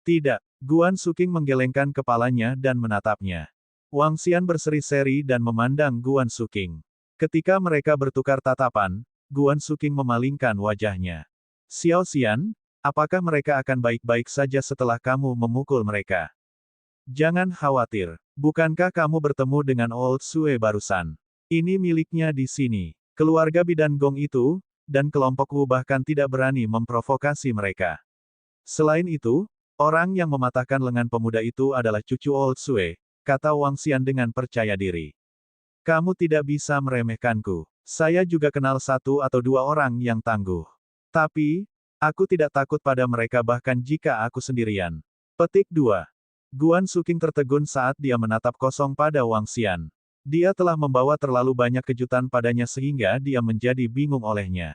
Tidak, Guan Suking menggelengkan kepalanya dan menatapnya. Wang Xian berseri-seri dan memandang Guan Suking. Ketika mereka bertukar tatapan, Guan Suking memalingkan wajahnya. Xiao Xian, apakah mereka akan baik-baik saja setelah kamu memukul mereka? Jangan khawatir, bukankah kamu bertemu dengan Old Sue barusan? Ini miliknya di sini. Keluarga bidan Gong itu, dan kelompok Wu bahkan tidak berani memprovokasi mereka. Selain itu, orang yang mematahkan lengan pemuda itu adalah cucu Old Sue, kata Wang Xian dengan percaya diri. Kamu tidak bisa meremehkanku. Saya juga kenal 1 atau 2 orang yang tangguh. Tapi, aku tidak takut pada mereka bahkan jika aku sendirian. Petik 2. Guan Suking tertegun saat dia menatap kosong pada Wang Xian. Dia telah membawa terlalu banyak kejutan padanya sehingga dia menjadi bingung olehnya.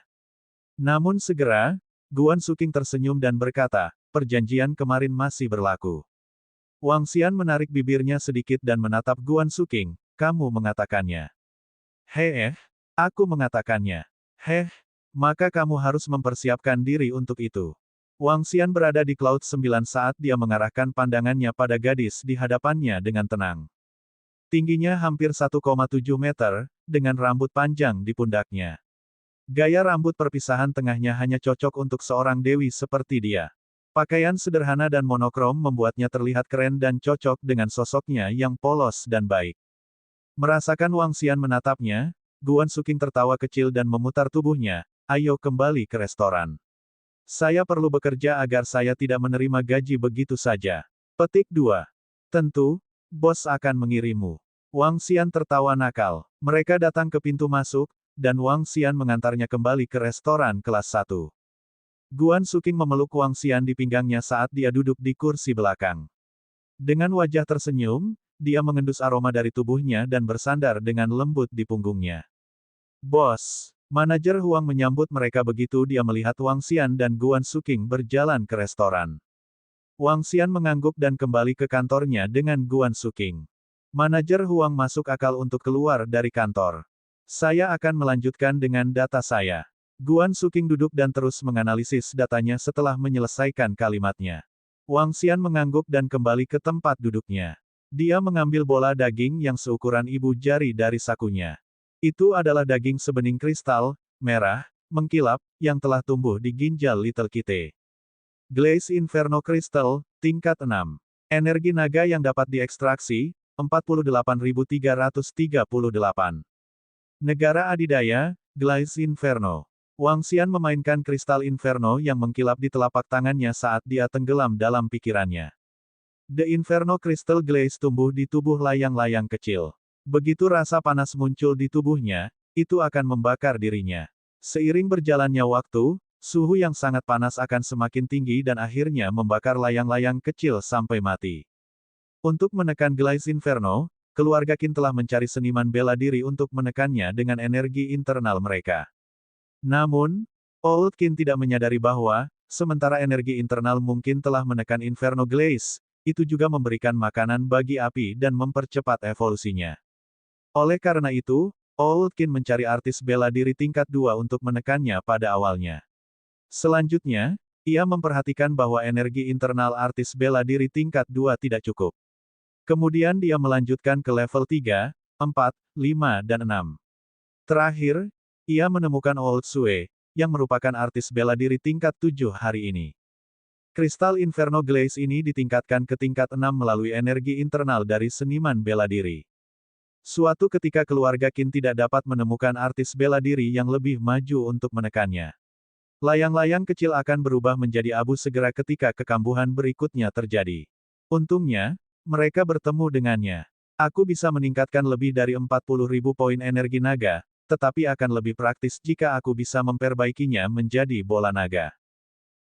Namun segera, Guan Suking tersenyum dan berkata, perjanjian kemarin masih berlaku. Wang Xian menarik bibirnya sedikit dan menatap Guan Suking, kamu mengatakannya. Aku mengatakannya. Maka kamu harus mempersiapkan diri untuk itu. Wang Xian berada di Cloud 9 saat dia mengarahkan pandangannya pada gadis di hadapannya dengan tenang. Tingginya hampir 1,7 meter, dengan rambut panjang di pundaknya. Gaya rambut perpisahan tengahnya hanya cocok untuk seorang dewi seperti dia. Pakaian sederhana dan monokrom membuatnya terlihat keren dan cocok dengan sosoknya yang polos dan baik. Merasakan Wang Xian menatapnya, Guan Suking tertawa kecil dan memutar tubuhnya, ayo kembali ke restoran. Saya perlu bekerja agar saya tidak menerima gaji begitu saja. Petik 2. Tentu, bos akan mengirimu. Wang Xian tertawa nakal. Mereka datang ke pintu masuk, dan Wang Xian mengantarnya kembali ke restoran kelas 1. Guan Suking memeluk Wang Xian di pinggangnya saat dia duduk di kursi belakang. Dengan wajah tersenyum, dia mengendus aroma dari tubuhnya dan bersandar dengan lembut di punggungnya. Bos, manajer Huang menyambut mereka begitu dia melihat Wang Xian dan Guan Suking berjalan ke restoran. Wang Xian mengangguk dan kembali ke kantornya dengan Guan Suking. Manajer Huang masuk akal untuk keluar dari kantor. Saya akan melanjutkan dengan data saya. Guan Suking duduk dan terus menganalisis datanya setelah menyelesaikan kalimatnya. Wang Xian mengangguk dan kembali ke tempat duduknya. Dia mengambil bola daging yang seukuran ibu jari dari sakunya. Itu adalah daging sebening kristal, merah, mengkilap, yang telah tumbuh di ginjal Little Kitty. Glaze Inferno Crystal, tingkat 6. Energi naga yang dapat diekstraksi, 48.338. Negara adidaya, Glaze Inferno. Wang Xian memainkan kristal Inferno yang mengkilap di telapak tangannya saat dia tenggelam dalam pikirannya. The Inferno Crystal Glaze tumbuh di tubuh layang-layang kecil. Begitu rasa panas muncul di tubuhnya, itu akan membakar dirinya. Seiring berjalannya waktu, suhu yang sangat panas akan semakin tinggi dan akhirnya membakar layang-layang kecil sampai mati. Untuk menekan Glaze Inferno, keluarga Qin telah mencari seniman bela diri untuk menekannya dengan energi internal mereka. Namun, Old Qin tidak menyadari bahwa, sementara energi internal mungkin telah menekan Inferno Glaze, itu juga memberikan makanan bagi api dan mempercepat evolusinya. Oleh karena itu, Old Qin mencari artis bela diri tingkat 2 untuk menekannya pada awalnya. Selanjutnya, ia memperhatikan bahwa energi internal artis bela diri tingkat 2 tidak cukup. Kemudian dia melanjutkan ke level 3, 4, 5 dan 6. Terakhir, ia menemukan Old Sue, yang merupakan artis bela diri tingkat 7 hari ini. Kristal Inferno Glaze ini ditingkatkan ke tingkat 6 melalui energi internal dari seniman bela diri. Suatu ketika keluarga Qin tidak dapat menemukan artis bela diri yang lebih maju untuk menekannya. Layang-layang kecil akan berubah menjadi abu segera ketika kekambuhan berikutnya terjadi. Untungnya, mereka bertemu dengannya. Aku bisa meningkatkan lebih dari 40.000 poin energi naga, tetapi akan lebih praktis jika aku bisa memperbaikinya menjadi bola naga.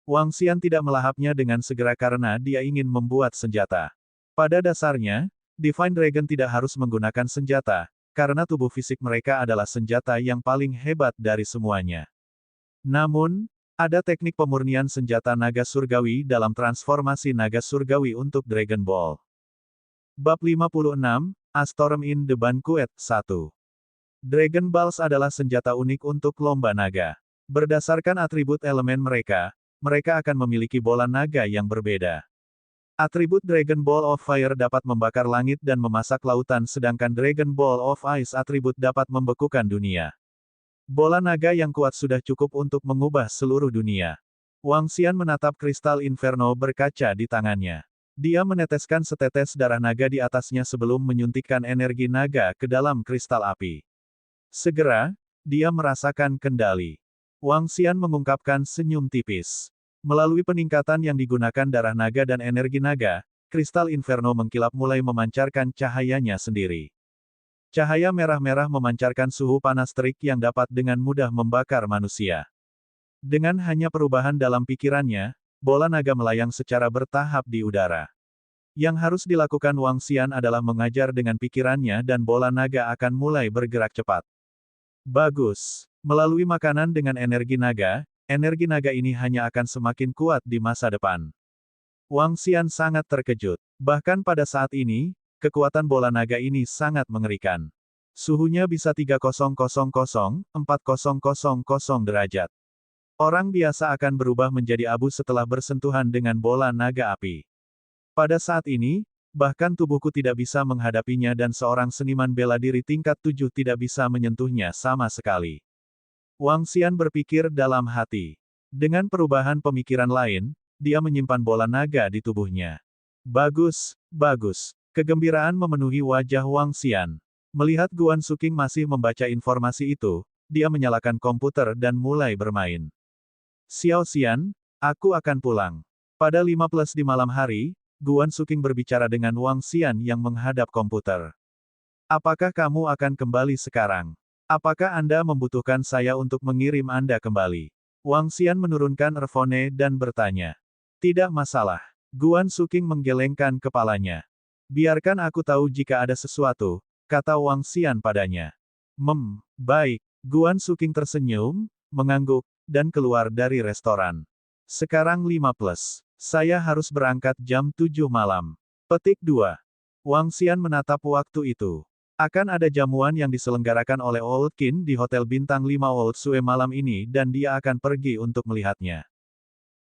Wang Xian tidak melahapnya dengan segera karena dia ingin membuat senjata. Pada dasarnya, Divine Dragon tidak harus menggunakan senjata, karena tubuh fisik mereka adalah senjata yang paling hebat dari semuanya. Namun, ada teknik pemurnian senjata naga surgawi dalam transformasi naga surgawi untuk Dragon Ball. Bab 56, A Storm in the Banquet 1. Dragon Balls adalah senjata unik untuk lomba naga. Berdasarkan atribut elemen mereka, mereka akan memiliki bola naga yang berbeda. Atribut Dragon Ball of Fire dapat membakar langit dan memasak lautan sedangkan Dragon Ball of Ice atribut dapat membekukan dunia. Bola naga yang kuat sudah cukup untuk mengubah seluruh dunia. Wang Xian menatap kristal Inferno berkaca di tangannya. Dia meneteskan setetes darah naga di atasnya sebelum menyuntikkan energi naga ke dalam kristal api. Segera, dia merasakan kendali. Wang Xian mengungkapkan senyum tipis. Melalui peningkatan yang digunakan darah naga dan energi naga, kristal Inferno mengkilap mulai memancarkan cahayanya sendiri. Cahaya merah-merah memancarkan suhu panas terik yang dapat dengan mudah membakar manusia. Dengan hanya perubahan dalam pikirannya, bola naga melayang secara bertahap di udara. Yang harus dilakukan Wang Xian adalah mengajar dengan pikirannya dan bola naga akan mulai bergerak cepat. Bagus. Melalui makanan dengan energi naga ini hanya akan semakin kuat di masa depan. Wang Xian sangat terkejut. Bahkan pada saat ini, kekuatan bola naga ini sangat mengerikan. Suhunya bisa 3000-4000 derajat. Orang biasa akan berubah menjadi abu setelah bersentuhan dengan bola naga api. Pada saat ini, bahkan tubuhku tidak bisa menghadapinya dan seorang seniman bela diri tingkat 7 tidak bisa menyentuhnya sama sekali. Wang Xian berpikir dalam hati. Dengan perubahan pemikiran lain, dia menyimpan bola naga di tubuhnya. Bagus, bagus. Kegembiraan memenuhi wajah Wang Xian. Melihat Guan Suking masih membaca informasi itu, dia menyalakan komputer dan mulai bermain. Xiao Xian, aku akan pulang. Pada 15 di malam hari, Guan Suking berbicara dengan Wang Xian yang menghadap komputer. Apakah kamu akan kembali sekarang? Apakah Anda membutuhkan saya untuk mengirim Anda kembali? Wang Xian menurunkan earphone dan bertanya. Tidak masalah. Guan Suking menggelengkan kepalanya. Biarkan aku tahu jika ada sesuatu, kata Wang Xian padanya. Baik. Guan Suking tersenyum, mengangguk, dan keluar dari restoran. Sekarang 5+. Saya harus berangkat jam 7 malam. Petik 2. Wang Xian menatap waktu itu. Akan ada jamuan yang diselenggarakan oleh Old Qin di Hotel Bintang 5 Old Sue malam ini dan dia akan pergi untuk melihatnya.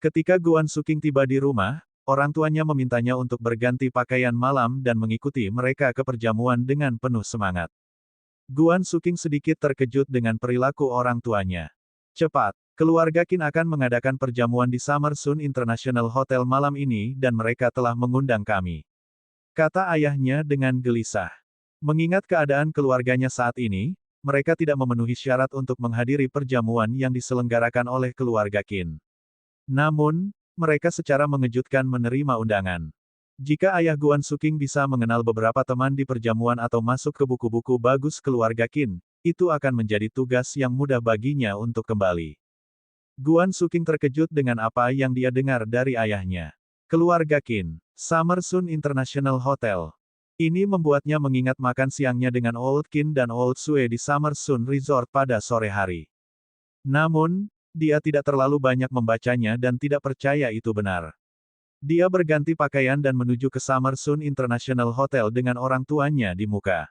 Ketika Guan Suking tiba di rumah, orang tuanya memintanya untuk berganti pakaian malam dan mengikuti mereka ke perjamuan dengan penuh semangat. Guan Suking sedikit terkejut dengan perilaku orang tuanya. Cepat, keluarga Qin akan mengadakan perjamuan di Summer Sun International Hotel malam ini dan mereka telah mengundang kami. Kata ayahnya dengan gelisah. Mengingat keadaan keluarganya saat ini, mereka tidak memenuhi syarat untuk menghadiri perjamuan yang diselenggarakan oleh keluarga Qin. Namun, mereka secara mengejutkan menerima undangan. Jika ayah Guan Suking bisa mengenal beberapa teman di perjamuan atau masuk ke buku-buku bagus keluarga Qin, itu akan menjadi tugas yang mudah baginya untuk kembali. Guan Suking terkejut dengan apa yang dia dengar dari ayahnya. Keluarga Qin, Summersun International Hotel. Ini membuatnya mengingat makan siangnya dengan Old Qin dan Old Sue di Summersun Resort pada sore hari. Namun, dia tidak terlalu banyak membacanya dan tidak percaya itu benar. Dia berganti pakaian dan menuju ke Summersun International Hotel dengan orang tuanya di muka.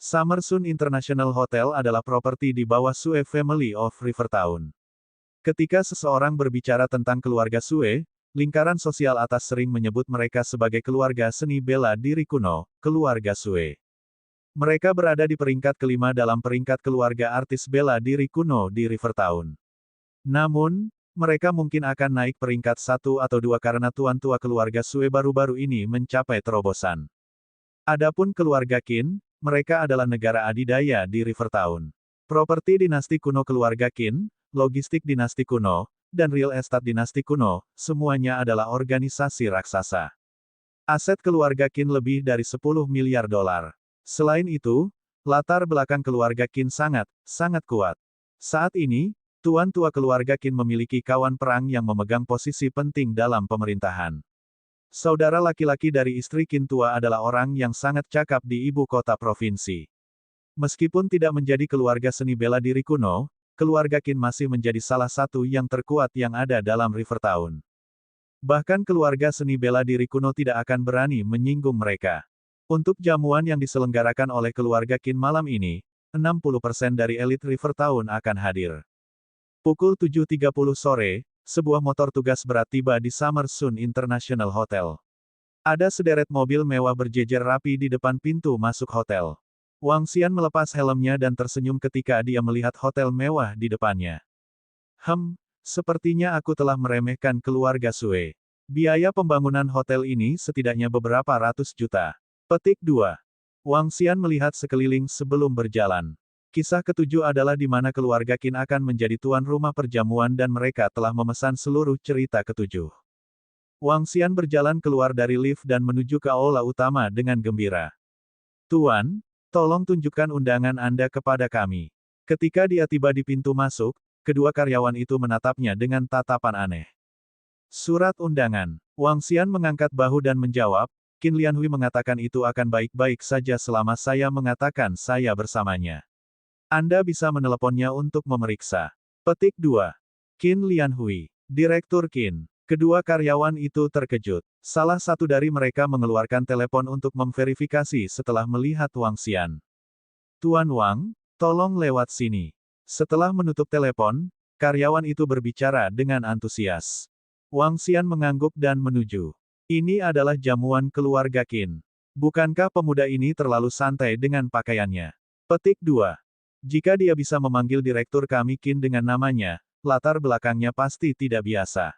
Summersun International Hotel adalah properti di bawah Sue Family of Rivertown. Ketika seseorang berbicara tentang keluarga Sue, lingkaran sosial atas sering menyebut mereka sebagai keluarga seni bela diri kuno, keluarga Sue. Mereka berada di peringkat kelima dalam peringkat keluarga artis bela diri kuno di Rivertown. Namun, mereka mungkin akan naik peringkat 1 atau 2 karena tuan tua keluarga Sue baru-baru ini mencapai terobosan. Adapun keluarga Qin, mereka adalah negara adidaya di Rivertown. Properti dinasti kuno keluarga Qin, logistik dinasti kuno, dan real estate dinasti kuno, semuanya adalah organisasi raksasa. Aset keluarga Qin lebih dari 10 miliar dolar. Selain itu, latar belakang keluarga Qin sangat kuat. Saat ini, tuan tua keluarga Qin memiliki kawan perang yang memegang posisi penting dalam pemerintahan. Saudara laki-laki dari istri Qin tua adalah orang yang sangat cakap di ibu kota provinsi. Meskipun tidak menjadi keluarga seni bela diri kuno, keluarga Qin masih menjadi salah satu yang terkuat yang ada dalam Rivertown. Bahkan keluarga seni bela diri kuno tidak akan berani menyinggung mereka. Untuk jamuan yang diselenggarakan oleh keluarga Qin malam ini, 60% dari elit Rivertown akan hadir. Pukul 7.30 sore, sebuah motor tugas berat tiba di Summersun International Hotel. Ada sederet mobil mewah berjejer rapi di depan pintu masuk hotel. Wang Xian melepas helmnya dan tersenyum ketika dia melihat hotel mewah di depannya. Sepertinya aku telah meremehkan keluarga Sue. Biaya pembangunan hotel ini setidaknya beberapa ratus juta. Petik 2. Wang Xian melihat sekeliling sebelum berjalan. Kisah ketujuh adalah di mana keluarga Qin akan menjadi tuan rumah perjamuan dan mereka telah memesan seluruh cerita ketujuh. Wang Xian berjalan keluar dari lift dan menuju ke aula utama dengan gembira. Tuan, tolong tunjukkan undangan Anda kepada kami. Ketika dia tiba di pintu masuk, kedua karyawan itu menatapnya dengan tatapan aneh. Surat undangan. Wang Xian mengangkat bahu dan menjawab, Qin Lianhui mengatakan itu akan baik-baik saja selama saya mengatakan saya bersamanya. Anda bisa meneleponnya untuk memeriksa. Petik 2. Qin Lianhui, Direktur Qin. Kedua karyawan itu terkejut. Salah satu dari mereka mengeluarkan telepon untuk memverifikasi setelah melihat Wang Xian. Tuan Wang, tolong lewat sini. Setelah menutup telepon, karyawan itu berbicara dengan antusias. Wang Xian mengangguk dan menuju. Ini adalah jamuan keluarga Qin. Bukankah pemuda ini terlalu santai dengan pakaiannya? Petik 2. Jika dia bisa memanggil direktur kami Qin dengan namanya, latar belakangnya pasti tidak biasa.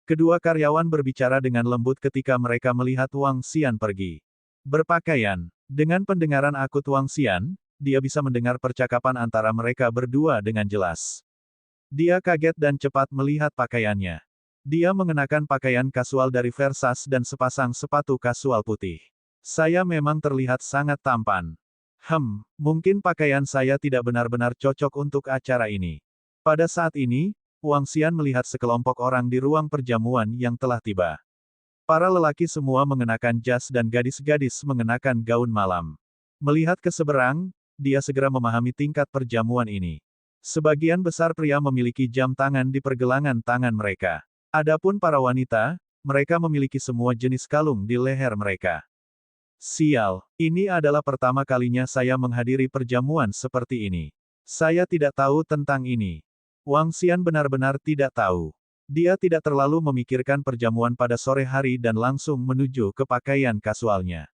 Kedua karyawan berbicara dengan lembut ketika mereka melihat Wang Xian pergi. Berpakaian. Dengan pendengaran akut Wang Xian, dia bisa mendengar percakapan antara mereka berdua dengan jelas. Dia kaget dan cepat melihat pakaiannya. Dia mengenakan pakaian kasual dari Versace dan sepasang sepatu kasual putih. Saya memang terlihat sangat tampan. Mungkin pakaian saya tidak benar-benar cocok untuk acara ini. Pada saat ini, Wang Xian melihat sekelompok orang di ruang perjamuan yang telah tiba. Para lelaki semua mengenakan jas dan gadis-gadis mengenakan gaun malam. Melihat ke seberang, dia segera memahami tingkat perjamuan ini. Sebagian besar pria memiliki jam tangan di pergelangan tangan mereka. Adapun para wanita, mereka memiliki semua jenis kalung di leher mereka. Sial, ini adalah pertama kalinya saya menghadiri perjamuan seperti ini. Saya tidak tahu tentang ini. Wang Xian benar-benar tidak tahu. Dia tidak terlalu memikirkan perjamuan pada sore hari dan langsung menuju ke pakaian kasualnya.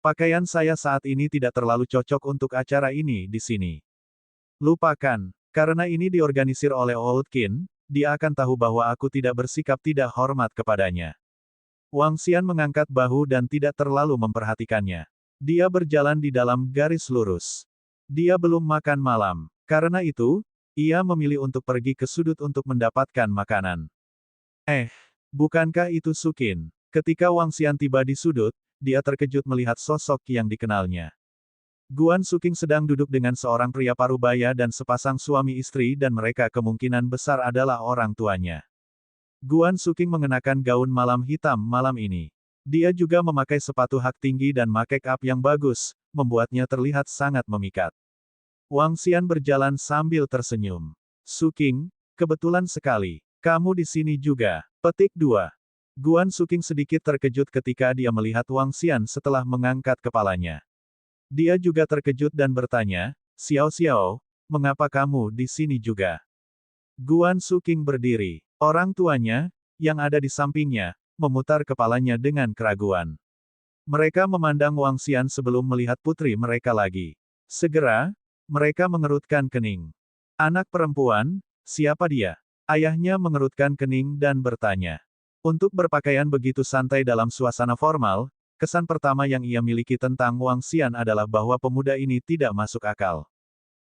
Pakaian saya saat ini tidak terlalu cocok untuk acara ini di sini. Lupakan, karena ini diorganisir oleh Old Qin, dia akan tahu bahwa aku tidak bersikap tidak hormat kepadanya. Wang Xian mengangkat bahu dan tidak terlalu memperhatikannya. Dia berjalan di dalam garis lurus. Dia belum makan malam. Karena itu, ia memilih untuk pergi ke sudut untuk mendapatkan makanan. Bukankah itu Sukin? Ketika Wang Xian tiba di sudut, dia terkejut melihat sosok yang dikenalnya. Guan Suking sedang duduk dengan seorang pria parubaya dan sepasang suami istri dan mereka kemungkinan besar adalah orang tuanya. Guan Suking mengenakan gaun malam hitam malam ini. Dia juga memakai sepatu hak tinggi dan make up yang bagus, membuatnya terlihat sangat memikat. Wang Xian berjalan sambil tersenyum. Suking, kebetulan sekali. Kamu di sini juga. Petik 2. Guan Suking sedikit terkejut ketika dia melihat Wang Xian setelah mengangkat kepalanya. Dia juga terkejut dan bertanya, Xiao Xiao, mengapa kamu di sini juga? Guan Suking berdiri. Orang tuanya, yang ada di sampingnya, memutar kepalanya dengan keraguan. Mereka memandang Wang Xian sebelum melihat putri mereka lagi. Segera, mereka mengerutkan kening. Anak perempuan, siapa dia? Ayahnya mengerutkan kening dan bertanya. Untuk berpakaian begitu santai dalam suasana formal, kesan pertama yang ia miliki tentang Wang Xian adalah bahwa pemuda ini tidak masuk akal.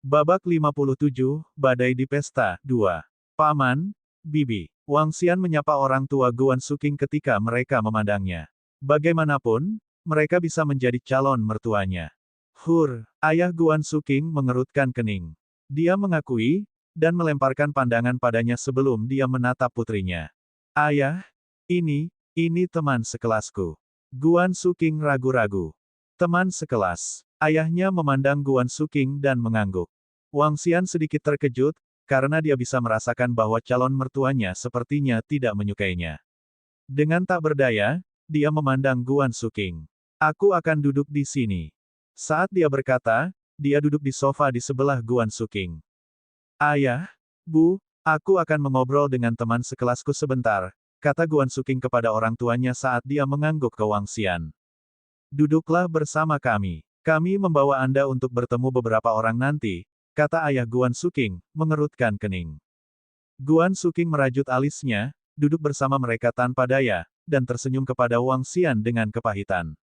Babak 57, Badai di Pesta, 2. Paman, Bibi. Wang Xian menyapa orang tua Guan Suking ketika mereka memandangnya. Bagaimanapun, mereka bisa menjadi calon mertuanya. Ayah Guan Suking mengerutkan kening. Dia mengakui, dan melemparkan pandangan padanya sebelum dia menatap putrinya. Ayah, ini teman sekelasku. Guan Suking ragu-ragu. Teman sekelas. Ayahnya memandang Guan Suking dan mengangguk. Wang Xian sedikit terkejut, karena dia bisa merasakan bahwa calon mertuanya sepertinya tidak menyukainya. Dengan tak berdaya, dia memandang Guan Suking. Aku akan duduk di sini. Saat dia berkata, dia duduk di sofa di sebelah Guan Suking. Ayah, Bu, aku akan mengobrol dengan teman sekelasku sebentar, kata Guan Suking kepada orang tuanya saat dia mengangguk ke Wang Xian. Duduklah bersama kami. Kami membawa Anda untuk bertemu beberapa orang nanti, kata ayah Guan Suking, mengerutkan kening. Guan Suking merajut alisnya, duduk bersama mereka tanpa daya, dan tersenyum kepada Wang Xian dengan kepahitan.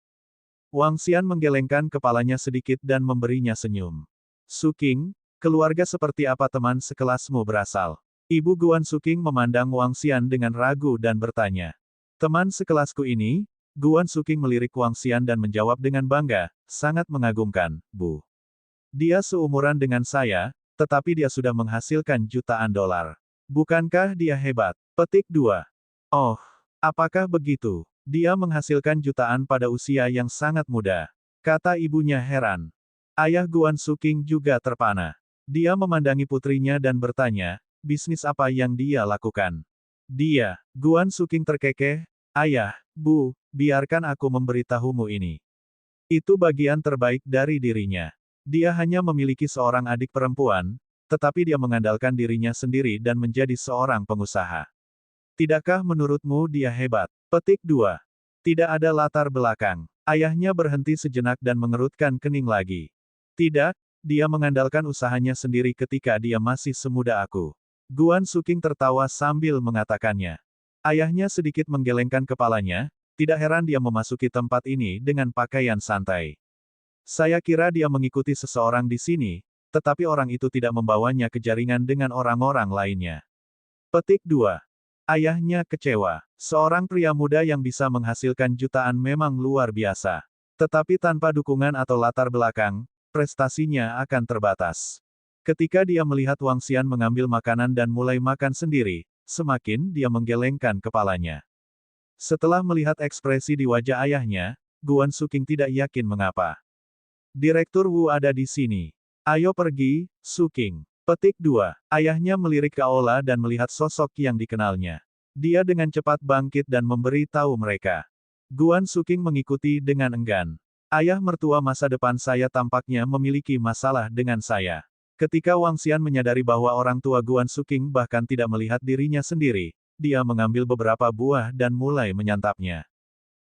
Wang Xian menggelengkan kepalanya sedikit dan memberinya senyum. Suking, keluarga seperti apa teman sekelasmu berasal? Ibu Guan Suking memandang Wang Xian dengan ragu dan bertanya. Teman sekelasku ini, Guan Suking melirik Wang Xian dan menjawab dengan bangga, sangat mengagumkan, Bu. Dia seumuran dengan saya, tetapi dia sudah menghasilkan jutaan dolar. Bukankah dia hebat? Petik 2. Oh, apakah begitu? Dia menghasilkan jutaan pada usia yang sangat muda. Kata ibunya heran. Ayah Guan Suking juga terpana. Dia memandangi putrinya dan bertanya, bisnis apa yang dia lakukan? Guan Suking terkekeh, Ayah, Bu, biarkan aku memberitahumu ini. Itu bagian terbaik dari dirinya. Dia hanya memiliki seorang adik perempuan, tetapi dia mengandalkan dirinya sendiri dan menjadi seorang pengusaha. Tidakkah menurutmu dia hebat? Petik 2. Tidak ada latar belakang. Ayahnya berhenti sejenak dan mengerutkan kening lagi. Tidak, dia mengandalkan usahanya sendiri ketika dia masih semuda aku. Guan Suking tertawa sambil mengatakannya. Ayahnya sedikit menggelengkan kepalanya, tidak heran dia memasuki tempat ini dengan pakaian santai. Saya kira dia mengikuti seseorang di sini, tetapi orang itu tidak membawanya ke jaringan dengan orang-orang lainnya. Petik 2. Ayahnya kecewa. Seorang pria muda yang bisa menghasilkan jutaan memang luar biasa. Tetapi tanpa dukungan atau latar belakang, prestasinya akan terbatas. Ketika dia melihat Wang Xian mengambil makanan dan mulai makan sendiri, semakin dia menggelengkan kepalanya. Setelah melihat ekspresi di wajah ayahnya, Guan Suking tidak yakin mengapa. Direktur Wu ada di sini. Ayo pergi, Suking. Petik 2. Ayahnya melirik ke aula dan melihat sosok yang dikenalnya. Dia dengan cepat bangkit dan memberi tahu mereka. Guan Suking mengikuti dengan enggan. Ayah mertua masa depan saya tampaknya memiliki masalah dengan saya. Ketika Wang Xian menyadari bahwa orang tua Guan Suking bahkan tidak melihat dirinya sendiri, dia mengambil beberapa buah dan mulai menyantapnya.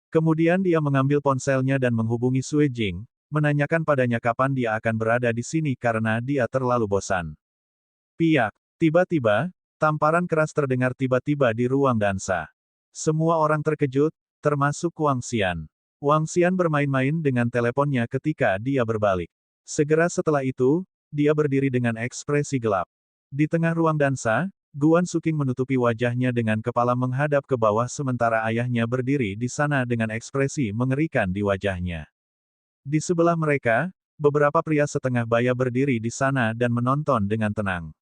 Kemudian dia mengambil ponselnya dan menghubungi Sue Jing, menanyakan padanya kapan dia akan berada di sini karena dia terlalu bosan. Piak. Tiba-tiba, tamparan keras terdengar tiba-tiba di ruang dansa. Semua orang terkejut, termasuk Wang Xian. Wang Xian bermain-main dengan teleponnya ketika dia berbalik. Segera setelah itu, dia berdiri dengan ekspresi gelap. Di tengah ruang dansa, Guan Suking menutupi wajahnya dengan kepala menghadap ke bawah sementara ayahnya berdiri di sana dengan ekspresi mengerikan di wajahnya. Di sebelah mereka, Beberapa pria setengah baya berdiri di sana dan menonton dengan tenang.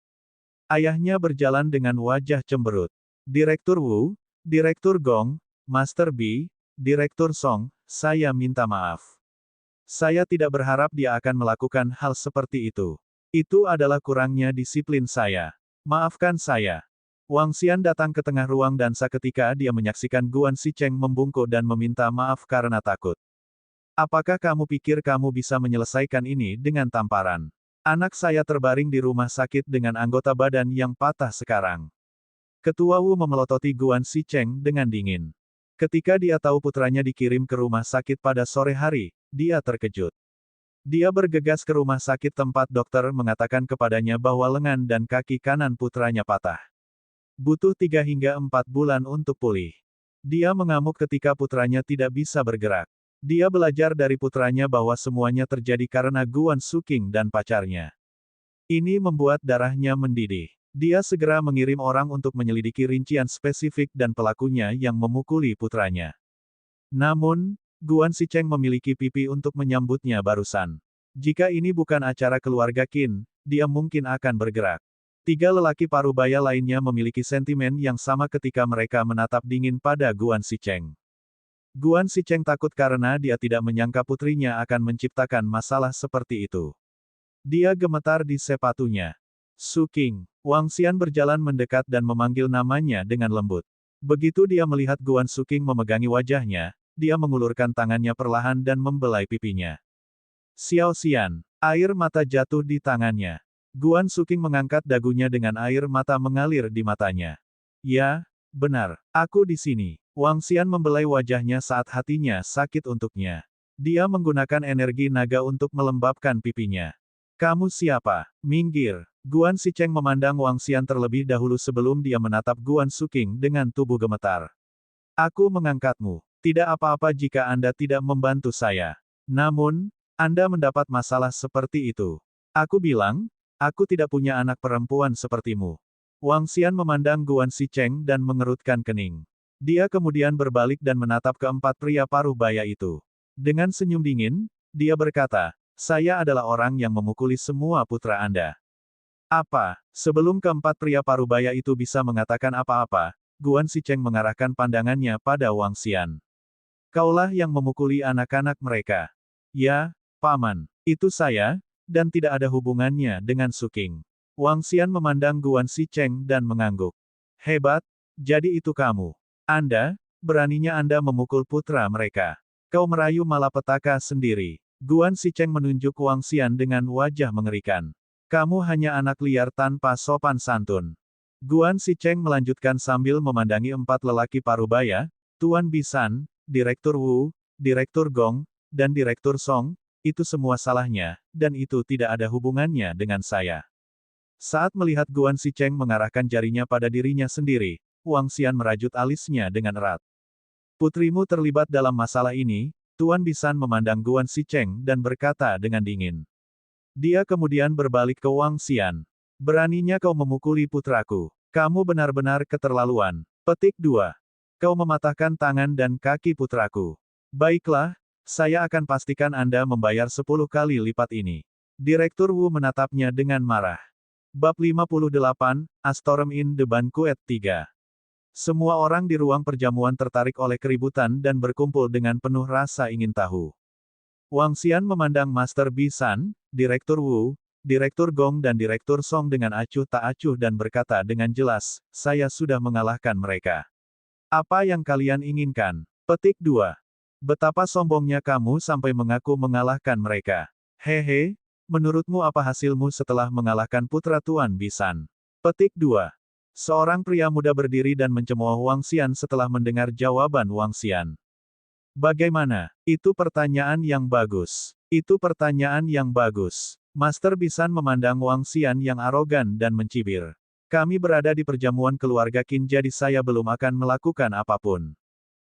Ayahnya berjalan dengan wajah cemberut. Direktur Wu, Direktur Gong, Master B, Direktur Song, saya minta maaf. Saya tidak berharap dia akan melakukan hal seperti itu. Itu adalah kurangnya disiplin saya. Maafkan saya. Wang Xian datang ke tengah ruang dan seketika dia menyaksikan Guan Sicheng membungkuk dan meminta maaf karena takut. Apakah kamu pikir kamu bisa menyelesaikan ini dengan tamparan? Anak saya terbaring di rumah sakit dengan anggota badan yang patah sekarang. Ketua Wu memelototi Guan Sicheng dengan dingin. Ketika dia tahu putranya dikirim ke rumah sakit pada sore hari, dia terkejut. Dia bergegas ke rumah sakit tempat dokter mengatakan kepadanya bahwa lengan dan kaki kanan putranya patah. Butuh 3 hingga 4 bulan untuk pulih. Dia mengamuk ketika putranya tidak bisa bergerak. Dia belajar dari putranya bahwa semuanya terjadi karena Guan Suking dan pacarnya. Ini membuat darahnya mendidih. Dia segera mengirim orang untuk menyelidiki rincian spesifik dan pelakunya yang memukuli putranya. Namun, Guan Sicheng memiliki pipi untuk menyambutnya barusan. Jika ini bukan acara keluarga Qin, dia mungkin akan bergerak. 3 lelaki parubaya lainnya memiliki sentimen yang sama ketika mereka menatap dingin pada Guan Sicheng. Guan Sicheng takut karena dia tidak menyangka putrinya akan menciptakan masalah seperti itu. Dia gemetar di sepatunya. Suking, Wang Xian berjalan mendekat dan memanggil namanya dengan lembut. Begitu dia melihat Guan Suking memegangi wajahnya, dia mengulurkan tangannya perlahan dan membelai pipinya. Xiao Xian, air mata jatuh di tangannya. Guan Suking mengangkat dagunya dengan air mata mengalir di matanya. Ya, benar, aku di sini. Wang Xian membelai wajahnya saat hatinya sakit untuknya. Dia menggunakan energi naga untuk melembabkan pipinya. Kamu siapa? Minggir. Guan Sicheng memandang Wang Xian terlebih dahulu sebelum dia menatap Guan Suking dengan tubuh gemetar. Aku mengangkatmu. Tidak apa-apa jika Anda tidak membantu saya. Namun, Anda mendapat masalah seperti itu. Aku bilang, aku tidak punya anak perempuan sepertimu. Wang Xian memandang Guan Sicheng dan mengerutkan kening. Dia kemudian berbalik dan menatap keempat pria paruh baya itu. Dengan senyum dingin, dia berkata, saya adalah orang yang memukuli semua putra Anda. Apa? Sebelum keempat pria parubaya itu bisa mengatakan apa-apa, Guan Sicheng mengarahkan pandangannya pada Wang Xian. Kaulah yang memukuli anak-anak mereka. Ya, Paman, itu saya, dan tidak ada hubungannya dengan Suking. Wang Xian memandang Guan Sicheng dan mengangguk. Hebat, jadi itu kamu. Anda, beraninya Anda memukul putra mereka. Kau merayu malapetaka sendiri. Guan Sicheng menunjuk Wang Xian dengan wajah mengerikan. Kamu hanya anak liar tanpa sopan santun. Guan Sicheng melanjutkan sambil memandangi 4 lelaki parubaya, Tuan Bisan, Direktur Wu, Direktur Gong, dan Direktur Song, itu semua salahnya, dan itu tidak ada hubungannya dengan saya. Saat melihat Guan Sicheng mengarahkan jarinya pada dirinya sendiri, Wang Xian merajut alisnya dengan erat. Putrimu terlibat dalam masalah ini, Tuan Bisan memandang Guan Sicheng dan berkata dengan dingin. Dia kemudian berbalik ke Wang Xian. Beraninya kau memukuli putraku. Kamu benar-benar keterlaluan. Petik 2. Kau mematahkan tangan dan kaki putraku. Baiklah, saya akan pastikan Anda membayar 10 kali lipat ini. Direktur Wu menatapnya dengan marah. Bab 58, A Storm in the Banquet 3. Semua orang di ruang perjamuan tertarik oleh keributan dan berkumpul dengan penuh rasa ingin tahu. Wang Xian memandang Master Bisan, Direktur Wu, Direktur Gong dan Direktur Song dengan acuh tak acuh dan berkata dengan jelas, saya sudah mengalahkan mereka. Apa yang kalian inginkan? Petik 2. Betapa sombongnya kamu sampai mengaku mengalahkan mereka. Hehe, menurutmu apa hasilmu setelah mengalahkan putra Tuan Bisan? Petik 2. Seorang pria muda berdiri dan mencemooh Wang Xian setelah mendengar jawaban Wang Xian. Bagaimana? Itu pertanyaan yang bagus. Itu pertanyaan yang bagus. Master Bisan memandang Wang Xian yang arogan dan mencibir. Kami berada di perjamuan keluarga Qin jadi saya belum akan melakukan apapun.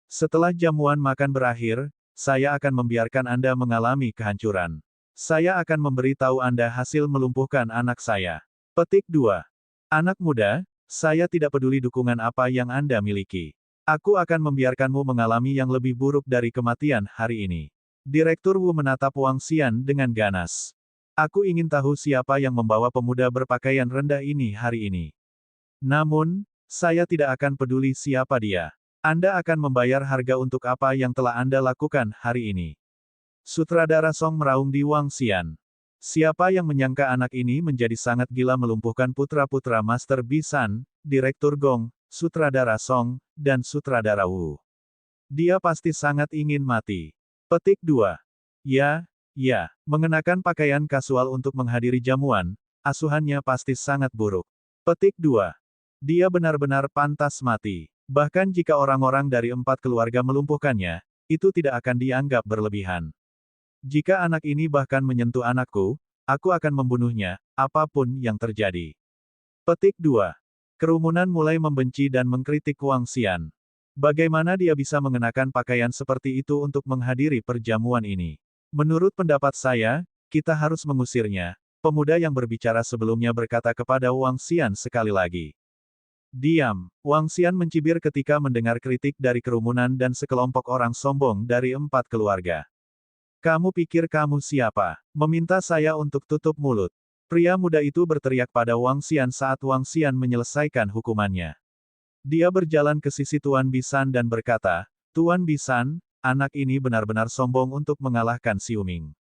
Setelah jamuan makan berakhir, saya akan membiarkan Anda mengalami kehancuran. Saya akan memberitahu Anda hasil melumpuhkan anak saya. Petik 2. Anak muda, saya tidak peduli dukungan apa yang Anda miliki. Aku akan membiarkanmu mengalami yang lebih buruk dari kematian hari ini. Direktur Wu menatap Wang Xian dengan ganas. Aku ingin tahu siapa yang membawa pemuda berpakaian rendah ini hari ini. Namun, saya tidak akan peduli siapa dia. Anda akan membayar harga untuk apa yang telah Anda lakukan hari ini. Sutradara Song meraung di Wang Xian. Siapa yang menyangka anak ini menjadi sangat gila melumpuhkan putra-putra Master Bisan, Direktur Gong, Sutradara Song, dan Sutradara Wu. Dia pasti sangat ingin mati. Petik 2. Ya, mengenakan pakaian kasual untuk menghadiri jamuan, asuhannya pasti sangat buruk. Petik 2. Dia benar-benar pantas mati. Bahkan jika orang-orang dari 4 keluarga melumpuhkannya, itu tidak akan dianggap berlebihan. Jika anak ini bahkan menyentuh anakku, aku akan membunuhnya, apapun yang terjadi. Petik 2. Kerumunan mulai membenci dan mengkritik Wang Xian. Bagaimana dia bisa mengenakan pakaian seperti itu untuk menghadiri perjamuan ini? Menurut pendapat saya, kita harus mengusirnya. Pemuda yang berbicara sebelumnya berkata kepada Wang Xian sekali lagi. Diam. Wang Xian mencibir ketika mendengar kritik dari kerumunan dan sekelompok orang sombong dari 4 keluarga. Kamu pikir kamu siapa? Meminta saya untuk tutup mulut. Pria muda itu berteriak pada Wang Xian saat Wang Xian menyelesaikan hukumannya. Dia berjalan ke sisi Tuan Bisan dan berkata, Tuan Bisan, anak ini benar-benar sombong untuk mengalahkan Xiu Ming.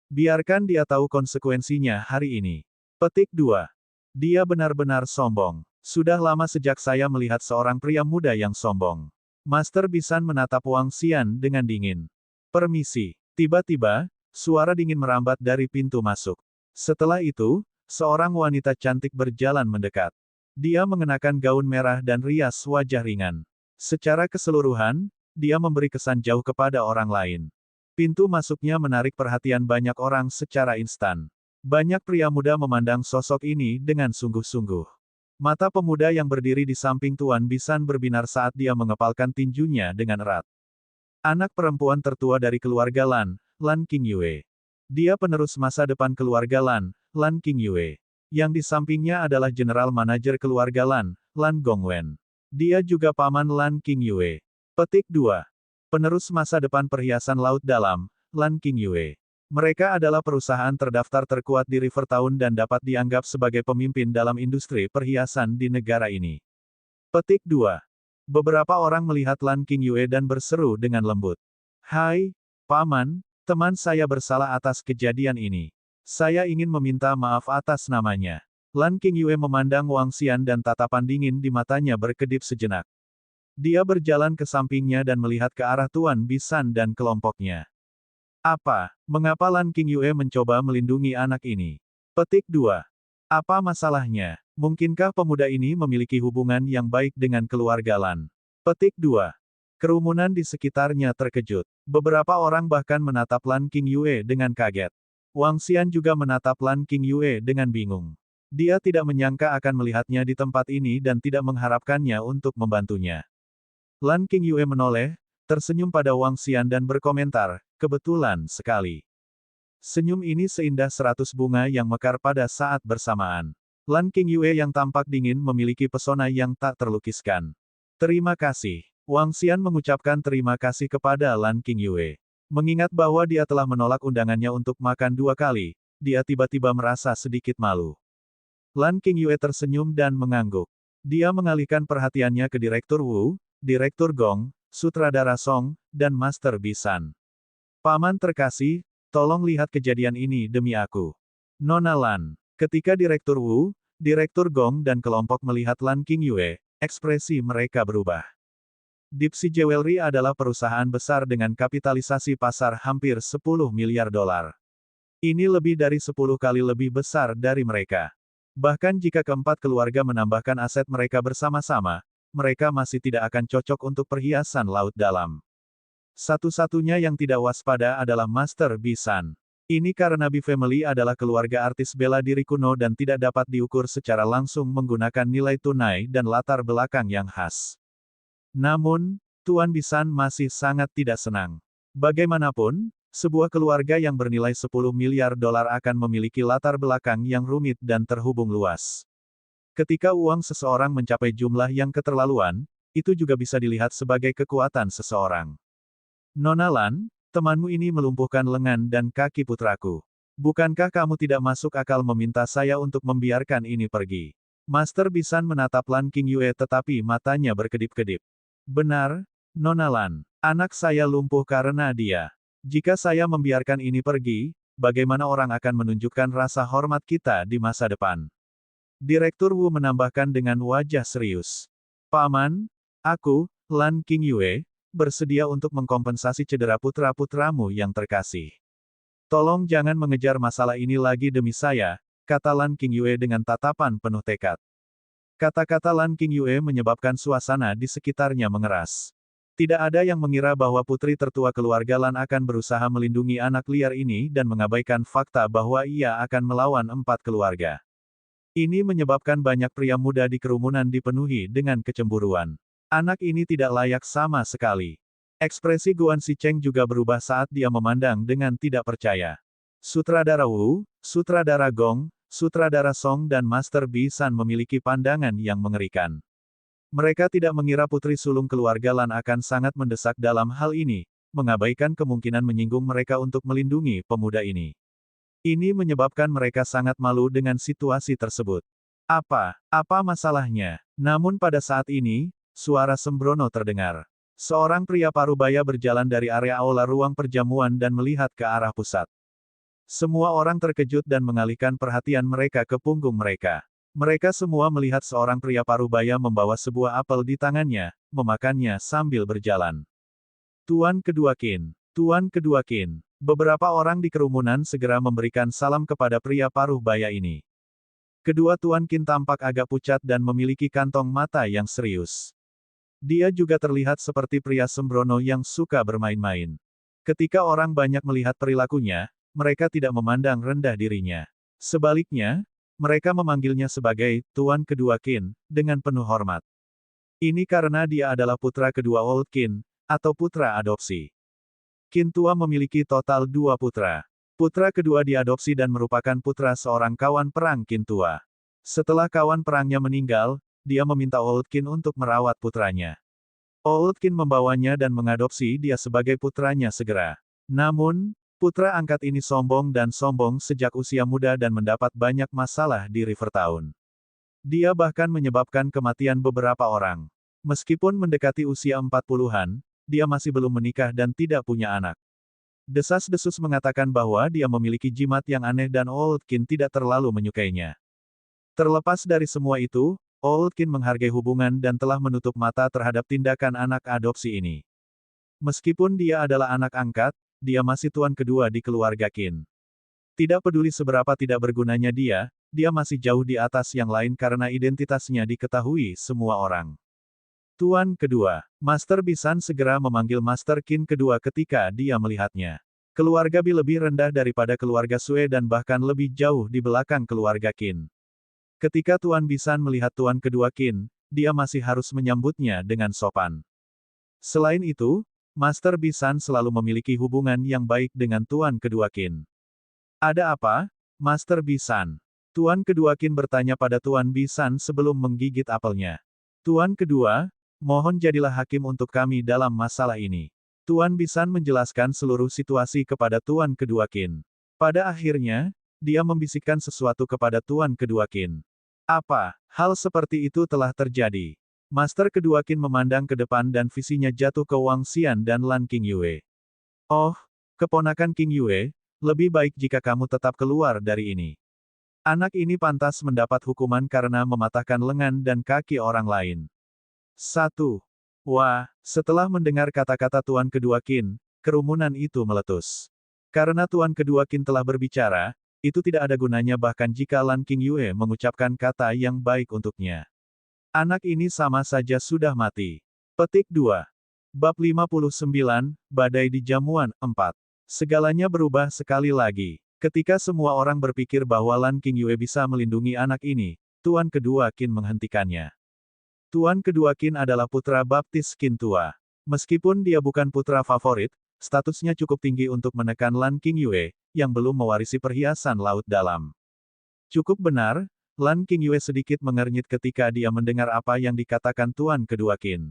Biarkan dia tahu konsekuensinya hari ini. Petik 2. Dia benar-benar sombong. Sudah lama sejak saya melihat seorang pria muda yang sombong. Master Bisan menatap Wang Xian dengan dingin. Permisi. Tiba-tiba, suara dingin merambat dari pintu masuk. Setelah itu, seorang wanita cantik berjalan mendekat. Dia mengenakan gaun merah dan rias wajah ringan. Secara keseluruhan, dia memberi kesan jauh kepada orang lain. Pintu masuknya menarik perhatian banyak orang secara instan. Banyak pria muda memandang sosok ini dengan sungguh-sungguh. Mata pemuda yang berdiri di samping Tuan Bisan berbinar saat dia mengepalkan tinjunya dengan erat. Anak perempuan tertua dari keluarga Lan, Lan Qingyue. Dia penerus masa depan keluarga Lan, Lan Qingyue. Yang di sampingnya adalah general manajer keluarga Lan, Lan Gongwen. Dia juga paman Lan Qingyue. Petik 2. Penerus masa depan perhiasan laut dalam, Lan Qingyue. Mereka adalah perusahaan terdaftar terkuat di River Town dan dapat dianggap sebagai pemimpin dalam industri perhiasan di negara ini. Petik 2. Beberapa orang melihat Lan Qingyue dan berseru dengan lembut. Hai, Paman, teman saya bersalah atas kejadian ini. Saya ingin meminta maaf atas namanya. Lan Qingyue memandang Wang Xian dan tatapan dingin di matanya berkedip sejenak. Dia berjalan ke sampingnya dan melihat ke arah Tuan Bisan dan kelompoknya. Apa? Mengapa Lan Qingyue mencoba melindungi anak ini? Petik 2. Apa masalahnya? Mungkinkah pemuda ini memiliki hubungan yang baik dengan keluarga Lan? Petik 2. Kerumunan di sekitarnya terkejut. Beberapa orang bahkan menatap Lan Qingyue dengan kaget. Wang Xian juga menatap Lan Qingyue dengan bingung. Dia tidak menyangka akan melihatnya di tempat ini dan tidak mengharapkannya untuk membantunya. Lan Qingyue menoleh, tersenyum pada Wang Xian dan berkomentar, kebetulan sekali. Senyum ini seindah 100 bunga yang mekar pada saat bersamaan. Lan Qingyue yang tampak dingin memiliki pesona yang tak terlukiskan. Terima kasih. Wang Xian mengucapkan terima kasih kepada Lan Qingyue. Mengingat bahwa dia telah menolak undangannya untuk makan 2 kali, dia tiba-tiba merasa sedikit malu. Lan Qingyue tersenyum dan mengangguk. Dia mengalihkan perhatiannya ke Direktur Wu, Direktur Gong, Sutradara Song, dan Master Bisan. Paman terkasih, tolong lihat kejadian ini demi aku. Nona Lan. Ketika Direktur Wu, Direktur Gong dan kelompok melihat Lan Qingyue, ekspresi mereka berubah. Deep Sea Jewelry adalah perusahaan besar dengan kapitalisasi pasar hampir 10 miliar dolar. Ini lebih dari 10 kali lebih besar dari mereka. Bahkan jika keempat keluarga menambahkan aset mereka bersama-sama, mereka masih tidak akan cocok untuk perhiasan laut dalam. Satu-satunya yang tidak waspada adalah Master Bisan. Ini karena Bi Family adalah keluarga artis bela diri kuno dan tidak dapat diukur secara langsung menggunakan nilai tunai dan latar belakang yang khas. Namun, Tuan Bisan masih sangat tidak senang. Bagaimanapun, sebuah keluarga yang bernilai 10 miliar dolar akan memiliki latar belakang yang rumit dan terhubung luas. Ketika uang seseorang mencapai jumlah yang keterlaluan, itu juga bisa dilihat sebagai kekuatan seseorang. Nona Lan, Temanmu ini melumpuhkan lengan dan kaki putraku. Bukankah kamu tidak masuk akal meminta saya untuk membiarkan ini pergi? Master Bisan menatap Lan Qingyue tetapi matanya berkedip-kedip. Benar, Nona Lan. Anak saya lumpuh karena dia. Jika saya membiarkan ini pergi, bagaimana orang akan menunjukkan rasa hormat kita di masa depan? Direktur Wu menambahkan dengan wajah serius. Paman, aku, Lan Qingyue, bersedia untuk mengkompensasi cedera putra-putramu yang terkasih. Tolong jangan mengejar masalah ini lagi demi saya, kata Lan Qingyue dengan tatapan penuh tekad. Kata-kata Lan Qingyue menyebabkan suasana di sekitarnya mengeras. Tidak ada yang mengira bahwa putri tertua keluarga Lan akan berusaha melindungi anak liar ini dan mengabaikan fakta bahwa ia akan melawan 4 keluarga. Ini menyebabkan banyak pria muda di kerumunan dipenuhi dengan kecemburuan. Anak ini tidak layak sama sekali. Ekspresi Guan Sicheng juga berubah saat dia memandang dengan tidak percaya. Sutradara Wu, Sutradara Gong, Sutradara Song dan Master Bisan memiliki pandangan yang mengerikan. Mereka tidak mengira putri sulung keluarga Lan akan sangat mendesak dalam hal ini, mengabaikan kemungkinan menyinggung mereka untuk melindungi pemuda ini. Ini menyebabkan mereka sangat malu dengan situasi tersebut. Apa masalahnya? Namun pada saat ini, suara sembrono terdengar. Seorang pria parubaya berjalan dari area aula ruang perjamuan dan melihat ke arah pusat. Semua orang terkejut dan mengalihkan perhatian mereka ke punggung mereka. Mereka semua melihat seorang pria parubaya membawa sebuah apel di tangannya, memakannya sambil berjalan. Tuan Kedua Qin. Tuan Kedua Qin. Beberapa orang di kerumunan segera memberikan salam kepada pria parubaya ini. Kedua Tuan Qin tampak agak pucat dan memiliki kantong mata yang serius. Dia juga terlihat seperti pria sembrono yang suka bermain-main. Ketika orang banyak melihat perilakunya, mereka tidak memandang rendah dirinya. Sebaliknya, mereka memanggilnya sebagai Tuan Kedua Qin dengan penuh hormat. Ini karena dia adalah putra kedua Old Qin, atau putra adopsi. Qin tua memiliki total 2 putra. Putra kedua diadopsi dan merupakan putra seorang kawan perang Qin tua. Setelah kawan perangnya meninggal, dia meminta Old Qin untuk merawat putranya. Old Qin membawanya dan mengadopsi dia sebagai putranya segera. Namun, putra angkat ini sombong sejak usia muda dan mendapat banyak masalah di Rivertown. Dia bahkan menyebabkan kematian beberapa orang. Meskipun mendekati usia 40-an, dia masih belum menikah dan tidak punya anak. Desas-desus mengatakan bahwa dia memiliki jimat yang aneh dan Old Qin tidak terlalu menyukainya. Terlepas dari semua itu, Old Qin menghargai hubungan dan telah menutup mata terhadap tindakan anak adopsi ini. Meskipun dia adalah anak angkat, dia masih tuan kedua di keluarga Qin. Tidak peduli seberapa tidak bergunanya dia masih jauh di atas yang lain karena identitasnya diketahui semua orang. Tuan kedua, Master Bisan segera memanggil Master Qin kedua ketika dia melihatnya. Keluarga Bi lebih rendah daripada keluarga Sue dan bahkan lebih jauh di belakang keluarga Qin. Ketika Tuan Bisan melihat Tuan Kedua Qin, dia masih harus menyambutnya dengan sopan. Selain itu, Master Bisan selalu memiliki hubungan yang baik dengan Tuan Kedua Qin. Ada apa, Master Bisan? Tuan Kedua Qin bertanya pada Tuan Bisan sebelum menggigit apelnya. Tuan Kedua, mohon jadilah hakim untuk kami dalam masalah ini. Tuan Bisan menjelaskan seluruh situasi kepada Tuan Kedua Qin. Pada akhirnya, dia membisikkan sesuatu kepada Tuan Kedua Qin. Apa hal seperti itu telah terjadi? Master Kedua Qin memandang ke depan dan visinya jatuh ke Wang Xian dan Lan Qingyue. Oh, keponakan Qingyue, lebih baik jika kamu tetap keluar dari ini. Anak ini pantas mendapat hukuman karena mematahkan lengan dan kaki orang lain. 1. Wah, setelah mendengar kata-kata Tuan Kedua Qin, kerumunan itu meletus. Karena Tuan Kedua Qin telah berbicara, itu tidak ada gunanya bahkan jika Lan Qingyue mengucapkan kata yang baik untuknya. Anak ini sama saja sudah mati. Petik 2. Bab 59, Badai di Jamuan, 4. Segalanya berubah sekali lagi. Ketika semua orang berpikir bahwa Lan Qingyue bisa melindungi anak ini, Tuan Kedua Qin menghentikannya. Tuan Kedua Qin adalah putra baptis Qin tua. Meskipun dia bukan putra favorit, statusnya cukup tinggi untuk menekan Lan Qingyue, yang belum mewarisi perhiasan laut dalam. Cukup benar, Lan Qingyue sedikit mengernyit ketika dia mendengar apa yang dikatakan Tuan Kedua Qin.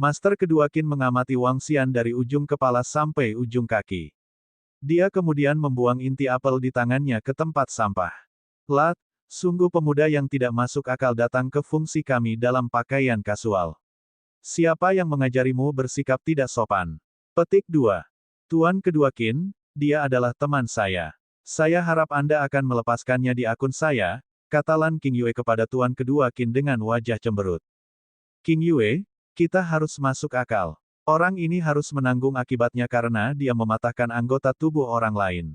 Master kedua Qin mengamati Wang Xian dari ujung kepala sampai ujung kaki. Dia kemudian membuang inti apel di tangannya ke tempat sampah. Lat, sungguh pemuda yang tidak masuk akal datang ke fungsi kami dalam pakaian kasual. Siapa yang mengajarimu bersikap tidak sopan? Petik 2. Tuan kedua Qin, dia adalah teman saya. Saya harap Anda akan melepaskannya di akun saya, kata Lan Qingyue kepada tuan kedua Qin dengan wajah cemberut. Qingyue, kita harus masuk akal. Orang ini harus menanggung akibatnya karena dia mematahkan anggota tubuh orang lain.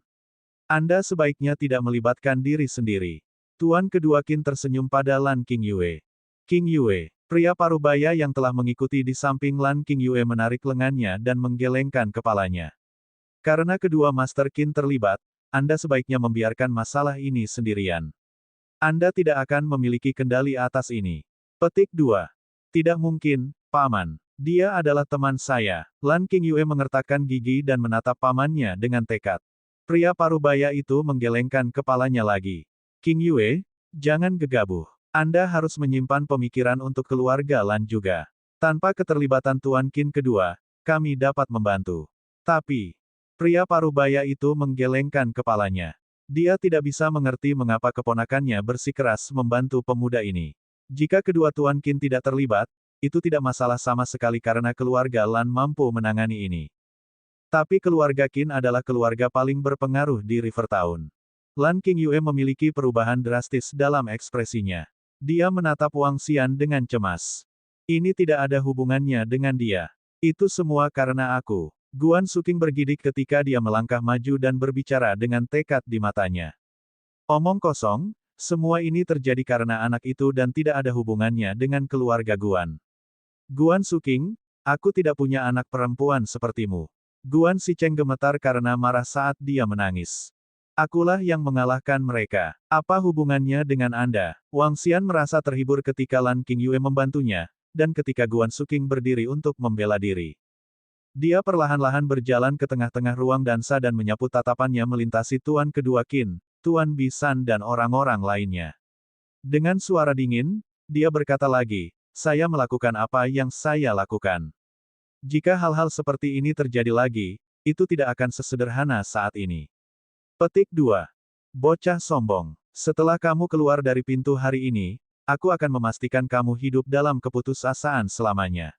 Anda sebaiknya tidak melibatkan diri sendiri. Tuan kedua Qin tersenyum pada Lan Qingyue. Qingyue, pria parubaya yang telah mengikuti di samping Lan Qingyue menarik lengannya dan menggelengkan kepalanya. Karena kedua Master Qin terlibat, Anda sebaiknya membiarkan masalah ini sendirian. Anda tidak akan memiliki kendali atas ini. Petik 2. Tidak mungkin, Paman. Dia adalah teman saya. Lan Qingyue mengertakkan gigi dan menatap pamannya dengan tekad. Pria parubaya itu menggelengkan kepalanya lagi. Qingyue, jangan gegabah. Anda harus menyimpan pemikiran untuk keluarga Lan juga. Tanpa keterlibatan Tuan Qin kedua, kami dapat membantu. Tapi, pria parubaya itu menggelengkan kepalanya. Dia tidak bisa mengerti mengapa keponakannya bersikeras membantu pemuda ini. Jika kedua Tuan Qin tidak terlibat, itu tidak masalah sama sekali karena keluarga Lan mampu menangani ini. Tapi keluarga Qin adalah keluarga paling berpengaruh di River Town. Lan Qingyue memiliki perubahan drastis dalam ekspresinya. Dia menatap Wang Xian dengan cemas. Ini tidak ada hubungannya dengan dia. Itu semua karena aku. Guan Suking bergidik ketika dia melangkah maju dan berbicara dengan tekad di matanya. Omong kosong, semua ini terjadi karena anak itu dan tidak ada hubungannya dengan keluarga Guan. Guan Suking, aku tidak punya anak perempuan sepertimu. Guan Sicheng gemetar karena marah saat dia menangis. Akulah yang mengalahkan mereka. Apa hubungannya dengan Anda? Wang Xian merasa terhibur ketika Lan Qingyue membantunya, dan ketika Guan Suking berdiri untuk membela diri. Dia perlahan-lahan berjalan ke tengah-tengah ruang dansa dan menyapu tatapannya melintasi Tuan kedua Qin, Tuan Bisan dan orang-orang lainnya. Dengan suara dingin, dia berkata lagi, saya melakukan apa yang saya lakukan. Jika hal-hal seperti ini terjadi lagi, itu tidak akan sesederhana saat ini. Petik 2. Bocah sombong. Setelah kamu keluar dari pintu hari ini, aku akan memastikan kamu hidup dalam keputusasaan selamanya.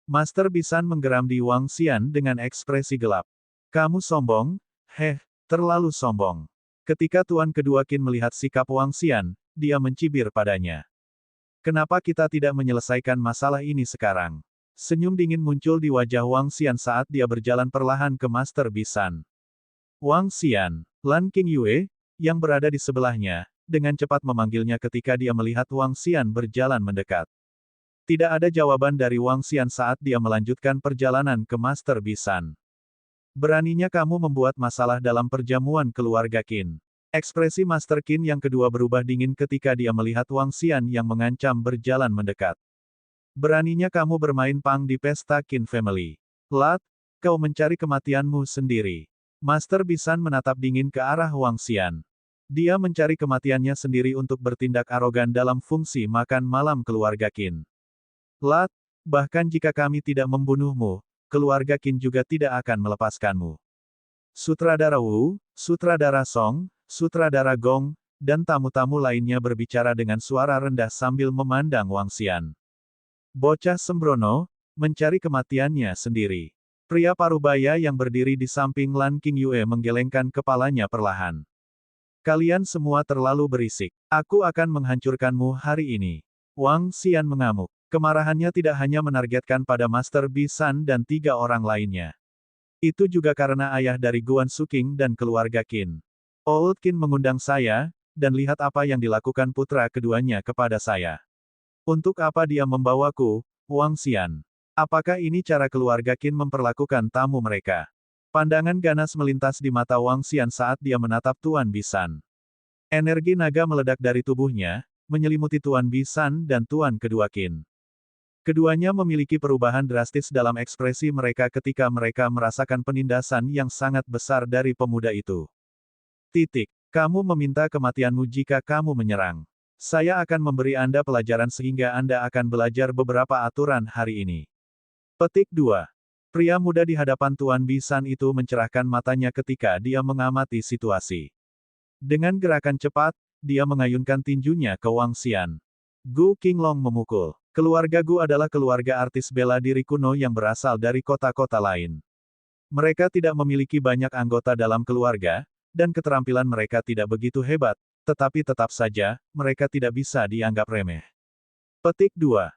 Master Bisan menggeram di Wang Xian dengan ekspresi gelap. Kamu sombong? Terlalu sombong. Ketika Tuan kedua Qin melihat sikap Wang Xian, dia mencibir padanya. Kenapa kita tidak menyelesaikan masalah ini sekarang? Senyum dingin muncul di wajah Wang Xian saat dia berjalan perlahan ke Master Bisan. Wang Xian, Lan Qingyue, yang berada di sebelahnya, dengan cepat memanggilnya ketika dia melihat Wang Xian berjalan mendekat. Tidak ada jawaban dari Wang Xian saat dia melanjutkan perjalanan ke Master Bisan. Beraninya kamu membuat masalah dalam perjamuan keluarga Qin. Ekspresi Master Qin yang kedua berubah dingin ketika dia melihat Wang Xian yang mengancam berjalan mendekat. Beraninya kamu bermain pang di pesta Qin Family. Lat, kau mencari kematianmu sendiri. Master Bisan menatap dingin ke arah Wang Xian. Dia mencari kematiannya sendiri untuk bertindak arogan dalam fungsi makan malam keluarga Qin. Lat, bahkan jika kami tidak membunuhmu, keluarga Qin juga tidak akan melepaskanmu. Sutradara Wu, Sutradara Song, Sutradara Gong, dan tamu-tamu lainnya berbicara dengan suara rendah sambil memandang Wang Xian. Bocah sembrono, mencari kematiannya sendiri. Pria parubaya yang berdiri di samping Lan Qingyue menggelengkan kepalanya perlahan. Kalian semua terlalu berisik. Aku akan menghancurkanmu hari ini. Wang Xian mengamuk. Kemarahannya tidak hanya menargetkan pada Master Bisan dan 3 orang lainnya. Itu juga karena ayah dari Guan Suking dan keluarga Qin. Old Qin mengundang saya, dan lihat apa yang dilakukan putra keduanya kepada saya. Untuk apa dia membawaku, Wang Xian? Apakah ini cara keluarga Qin memperlakukan tamu mereka? Pandangan ganas melintas di mata Wang Xian saat dia menatap Tuan Bisan. Energi naga meledak dari tubuhnya, menyelimuti Tuan Bisan dan Tuan kedua Qin. Keduanya memiliki perubahan drastis dalam ekspresi mereka ketika mereka merasakan penindasan yang sangat besar dari pemuda itu. Kamu meminta kematianmu jika kamu menyerang. Saya akan memberi Anda pelajaran sehingga Anda akan belajar beberapa aturan hari ini. Petik 2. Pria muda di hadapan Tuan Bisan itu mencerahkan matanya ketika dia mengamati situasi. Dengan gerakan cepat, dia mengayunkan tinjunya ke Wang Xian. Gu Qinglong memukul. Keluarga Gu adalah keluarga artis bela diri kuno yang berasal dari kota-kota lain. Mereka tidak memiliki banyak anggota dalam keluarga, dan keterampilan mereka tidak begitu hebat, tetapi tetap saja, mereka tidak bisa dianggap remeh. Petik 2.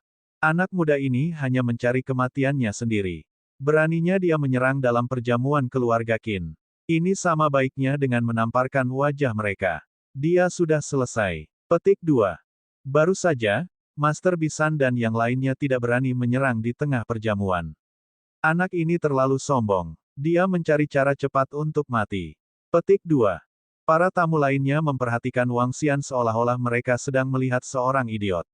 Anak muda ini hanya mencari kematiannya sendiri. Beraninya dia menyerang dalam perjamuan keluarga Qin. Ini sama baiknya dengan menamparkan wajah mereka. Dia sudah selesai. Petik 2. Baru saja, Master Bisan dan yang lainnya tidak berani menyerang di tengah perjamuan. Anak ini terlalu sombong. Dia mencari cara cepat untuk mati. Petik 2. Para tamu lainnya memperhatikan Wang Xian seolah-olah mereka sedang melihat seorang idiot.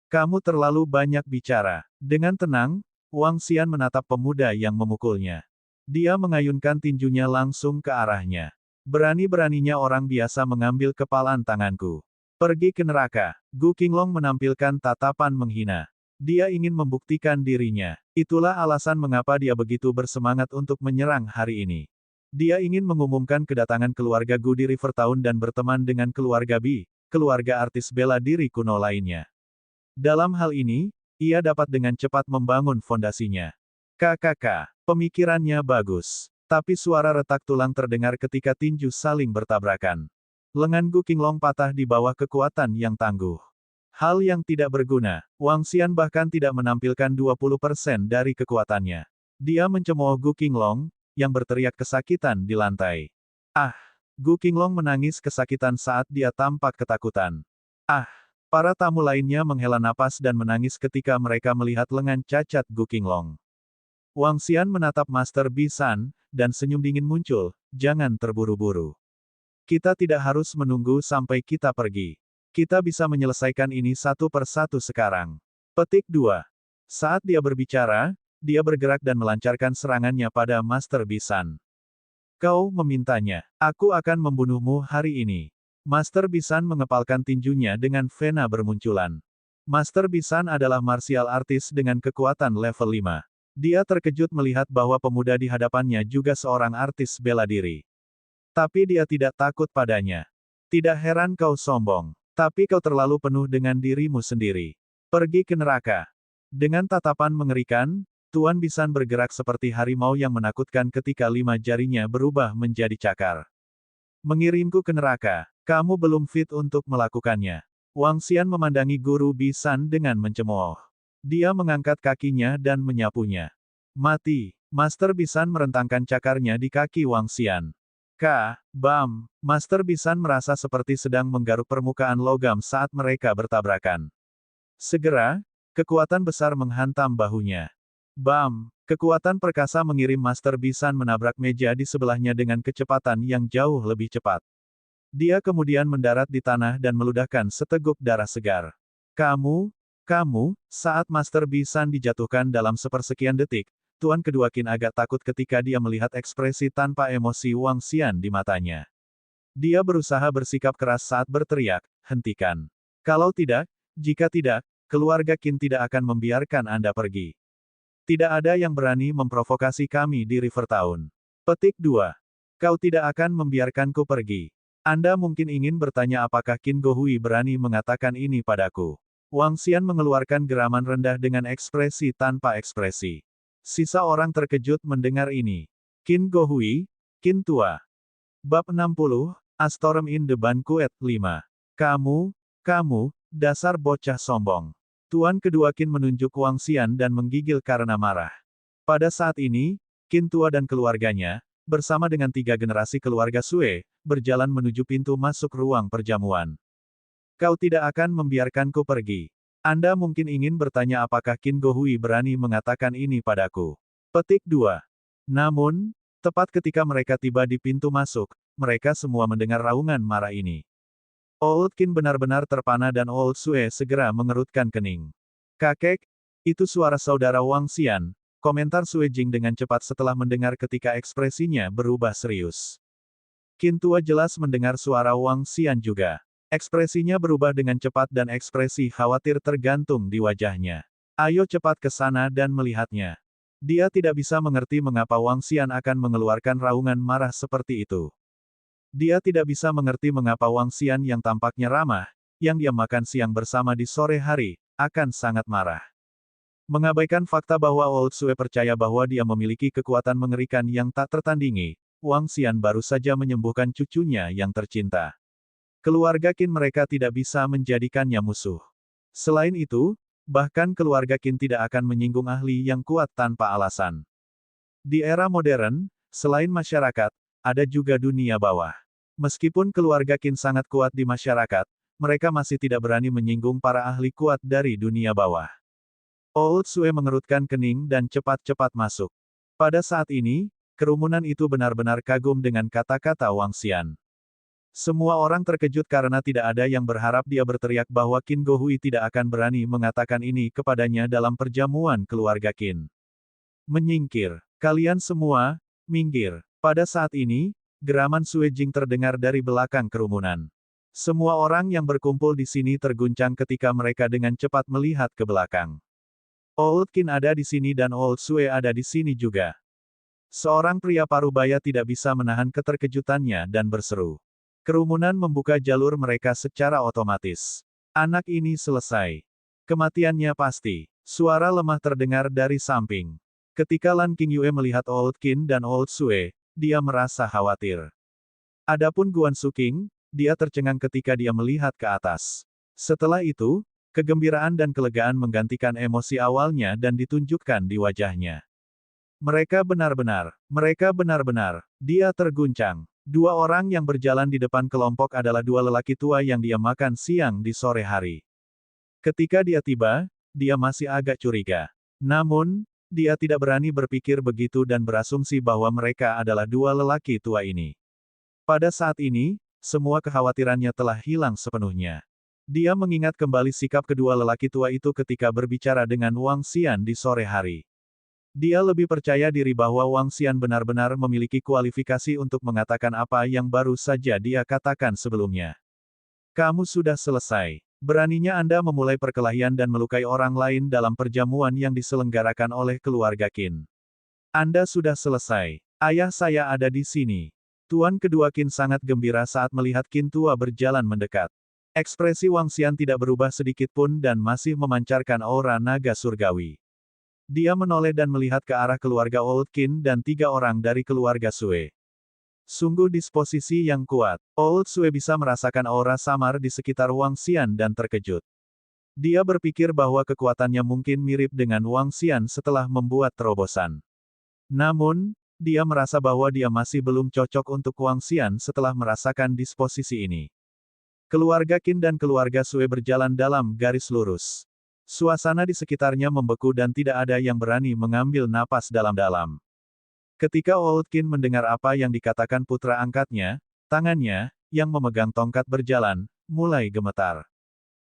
Kamu terlalu banyak bicara. Dengan tenang, Wang Xian menatap pemuda yang memukulnya. Dia mengayunkan tinjunya langsung ke arahnya. Berani-beraninya orang biasa mengambil kepalan tanganku. Pergi ke neraka. Gu Qinglong menampilkan tatapan menghina. Dia ingin membuktikan dirinya. Itulah alasan mengapa dia begitu bersemangat untuk menyerang hari ini. Dia ingin mengumumkan kedatangan keluarga Gu di River Town dan berteman dengan keluarga Bi, keluarga artis bela diri kuno lainnya. Dalam hal ini, ia dapat dengan cepat membangun fondasinya. KKK, pemikirannya bagus. Tapi suara retak tulang terdengar ketika tinju saling bertabrakan. Lengan Gu Qinglong patah di bawah kekuatan yang tangguh. Hal yang tidak berguna, Wang Xian bahkan tidak menampilkan 20% dari kekuatannya. Dia mencemooh Gu Qinglong, yang berteriak kesakitan di lantai. Ah! Gu Qinglong menangis kesakitan saat dia tampak ketakutan. Ah! Para tamu lainnya menghela napas dan menangis ketika mereka melihat lengan cacat Gu Qinglong. Wang Xian menatap Master Bisan, dan senyum dingin muncul, jangan terburu-buru. Kita tidak harus menunggu sampai kita pergi. Kita bisa menyelesaikan ini satu persatu sekarang. Petik 2. Saat dia berbicara, dia bergerak dan melancarkan serangannya pada Master Bisan. Kau memintanya. Aku akan membunuhmu hari ini. Master Bisan mengepalkan tinjunya dengan vena bermunculan. Master Bisan adalah martial artist dengan kekuatan level 5. Dia terkejut melihat bahwa pemuda di hadapannya juga seorang artis bela diri. Tapi dia tidak takut padanya. Tidak heran kau sombong. Tapi kau terlalu penuh dengan dirimu sendiri. Pergi ke neraka. Dengan tatapan mengerikan, Tuan Bisan bergerak seperti harimau yang menakutkan ketika 5 jarinya berubah menjadi cakar. Mengirimku ke neraka. Kamu belum fit untuk melakukannya. Wang Xian memandangi guru Bisan dengan mencemooh. Dia mengangkat kakinya dan menyapunya. Mati. Master Bisan merentangkan cakarnya di kaki Wang Xian. Bam! Master Bisan merasa seperti sedang menggaruk permukaan logam saat mereka bertabrakan. Segera, kekuatan besar menghantam bahunya. Bam! Kekuatan perkasa mengirim Master Bisan menabrak meja di sebelahnya dengan kecepatan yang jauh lebih cepat. Dia kemudian mendarat di tanah dan meludahkan seteguk darah segar. Kamu, saat Master Bisan dijatuhkan dalam sepersekian detik, Tuan kedua Qin agak takut ketika dia melihat ekspresi tanpa emosi Wang Xian di matanya. Dia berusaha bersikap keras saat berteriak, hentikan. Kalau tidak, jika tidak, keluarga Qin tidak akan membiarkan Anda pergi. Tidak ada yang berani memprovokasi kami di River Town. Petik 2. Kau tidak akan membiarkanku pergi. Anda mungkin ingin bertanya apakah Qin Gohui berani mengatakan ini padaku. Wang Xian mengeluarkan geraman rendah dengan ekspresi tanpa ekspresi. Sisa orang terkejut mendengar ini. Qin Gohui, Qin tua. Bab 60, A Storm in the Banquet 5. Kamu, dasar bocah sombong. Tuan kedua Qin menunjuk Wang Xian dan menggigil karena marah. Pada saat ini, Qin tua dan keluarganya, bersama dengan 3 generasi keluarga Sue, berjalan menuju pintu masuk ruang perjamuan. Kau tidak akan membiarkanku pergi. Anda mungkin ingin bertanya apakah Qin Gohui berani mengatakan ini padaku. Petik 2. Namun, tepat ketika mereka tiba di pintu masuk, mereka semua mendengar raungan marah ini. Old Qin benar-benar terpana dan Old Sue segera mengerutkan kening. Kakek, itu suara saudara Wang Xian, komentar Sue Jing dengan cepat setelah mendengar ketika ekspresinya berubah serius. Qin tua jelas mendengar suara Wang Xian juga. Ekspresinya berubah dengan cepat dan ekspresi khawatir tergantung di wajahnya. Ayo cepat ke sana dan melihatnya. Dia tidak bisa mengerti mengapa Wang Xian akan mengeluarkan raungan marah seperti itu. Dia tidak bisa mengerti mengapa Wang Xian yang tampaknya ramah, yang dia makan siang bersama di sore hari, akan sangat marah. Mengabaikan fakta bahwa Old Sue percaya bahwa dia memiliki kekuatan mengerikan yang tak tertandingi, Wang Xian baru saja menyembuhkan cucunya yang tercinta. Keluarga Qin mereka tidak bisa menjadikannya musuh. Selain itu, bahkan keluarga Qin tidak akan menyinggung ahli yang kuat tanpa alasan. Di era modern, selain masyarakat, ada juga dunia bawah. Meskipun keluarga Qin sangat kuat di masyarakat, mereka masih tidak berani menyinggung para ahli kuat dari dunia bawah. Old Sue mengerutkan kening dan cepat-cepat masuk. Pada saat ini, kerumunan itu benar-benar kagum dengan kata-kata Wang Xian. Semua orang terkejut karena tidak ada yang berharap dia berteriak bahwa Qin Gohui tidak akan berani mengatakan ini kepadanya dalam perjamuan keluarga Qin. Menyingkir. Kalian semua, minggir. Pada saat ini, geraman Sue Jing terdengar dari belakang kerumunan. Semua orang yang berkumpul di sini terguncang ketika mereka dengan cepat melihat ke belakang. Old Qin ada di sini dan Old Sue ada di sini juga. Seorang pria parubaya tidak bisa menahan keterkejutannya dan berseru. Kerumunan membuka jalur mereka secara otomatis. Anak ini selesai. Kematiannya pasti. Suara lemah terdengar dari samping. Ketika Lan Qingyue melihat Old Qin dan Old Sue, dia merasa khawatir. Adapun Guan Suking, dia tercengang ketika dia melihat ke atas. Setelah itu, kegembiraan dan kelegaan menggantikan emosi awalnya dan ditunjukkan di wajahnya. Mereka benar-benar, dia terguncang. Dua orang yang berjalan di depan kelompok adalah dua lelaki tua yang dia makan siang di sore hari. Ketika dia tiba, dia masih agak curiga. Namun, dia tidak berani berpikir begitu dan berasumsi bahwa mereka adalah dua lelaki tua ini. Pada saat ini, semua kekhawatirannya telah hilang sepenuhnya. Dia mengingat kembali sikap kedua lelaki tua itu ketika berbicara dengan Wang Xian di sore hari. Dia lebih percaya diri bahwa Wang Xian benar-benar memiliki kualifikasi untuk mengatakan apa yang baru saja dia katakan sebelumnya. Kamu sudah selesai. Beraninya Anda memulai perkelahian dan melukai orang lain dalam perjamuan yang diselenggarakan oleh keluarga Qin. Anda sudah selesai. Ayah saya ada di sini. Tuan kedua Qin sangat gembira saat melihat Qin tua berjalan mendekat. Ekspresi Wang Xian tidak berubah sedikit pun dan masih memancarkan aura naga surgawi. Dia menoleh dan melihat ke arah keluarga Old Qin dan 3 orang dari keluarga Sue. Sungguh disposisi yang kuat. Old Sue bisa merasakan aura samar di sekitar Wang Xian dan terkejut. Dia berpikir bahwa kekuatannya mungkin mirip dengan Wang Xian setelah membuat terobosan. Namun, dia merasa bahwa dia masih belum cocok untuk Wang Xian setelah merasakan disposisi ini. Keluarga Qin dan keluarga Sue berjalan dalam garis lurus. Suasana di sekitarnya membeku dan tidak ada yang berani mengambil napas dalam-dalam. Ketika Old Qin mendengar apa yang dikatakan putra angkatnya, tangannya, yang memegang tongkat berjalan, mulai gemetar.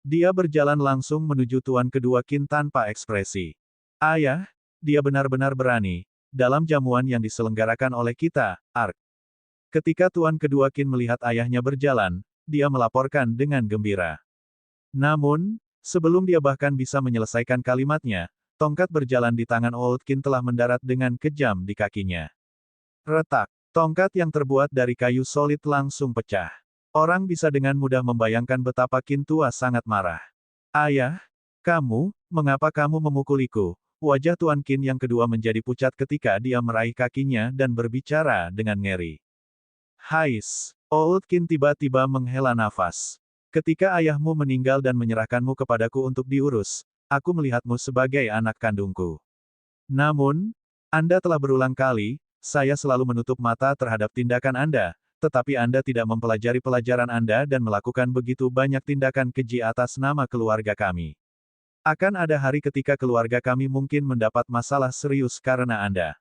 Dia berjalan langsung menuju tuan kedua Qin tanpa ekspresi. Ayah, dia benar-benar berani. Dalam jamuan yang diselenggarakan oleh kita, Ark. Ketika tuan kedua Qin melihat ayahnya berjalan, dia melaporkan dengan gembira. Namun, sebelum dia bahkan bisa menyelesaikan kalimatnya, tongkat berjalan di tangan Old Qin telah mendarat dengan kejam di kakinya. Retak. Tongkat yang terbuat dari kayu solid langsung pecah. Orang bisa dengan mudah membayangkan betapa Qin tua sangat marah. Ayah, mengapa kamu memukuliku? Wajah Tuan Qin yang kedua menjadi pucat ketika dia meraih kakinya dan berbicara dengan ngeri. Hais. Old Qin tiba-tiba menghela nafas. Ketika ayahmu meninggal dan menyerahkanmu kepadaku untuk diurus, aku melihatmu sebagai anak kandungku. Namun, Anda telah berulang kali, saya selalu menutup mata terhadap tindakan Anda, tetapi Anda tidak mempelajari pelajaran Anda dan melakukan begitu banyak tindakan keji atas nama keluarga kami. Akan ada hari ketika keluarga kami mungkin mendapat masalah serius karena Anda.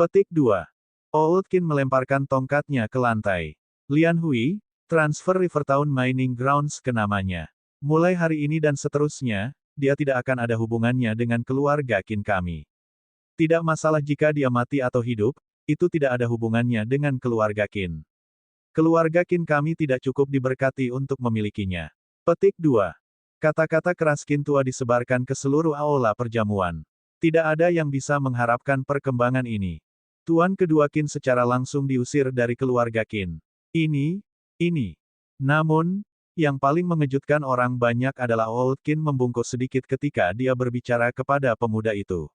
Petik 2. Old Qin melemparkan tongkatnya ke lantai. Lian Hui, transfer Rivertown Mining Grounds ke namanya. Mulai hari ini dan seterusnya, dia tidak akan ada hubungannya dengan keluarga Qin kami. Tidak masalah jika dia mati atau hidup, itu tidak ada hubungannya dengan keluarga Qin. Keluarga Qin kami tidak cukup diberkati untuk memilikinya. Petik 2. Kata-kata keras Qin tua disebarkan ke seluruh aula perjamuan. Tidak ada yang bisa mengharapkan perkembangan ini. Tuan kedua Qin secara langsung diusir dari keluarga Qin. Ini. Namun, yang paling mengejutkan orang banyak adalah Old Qin membungkuk sedikit ketika dia berbicara kepada pemuda itu.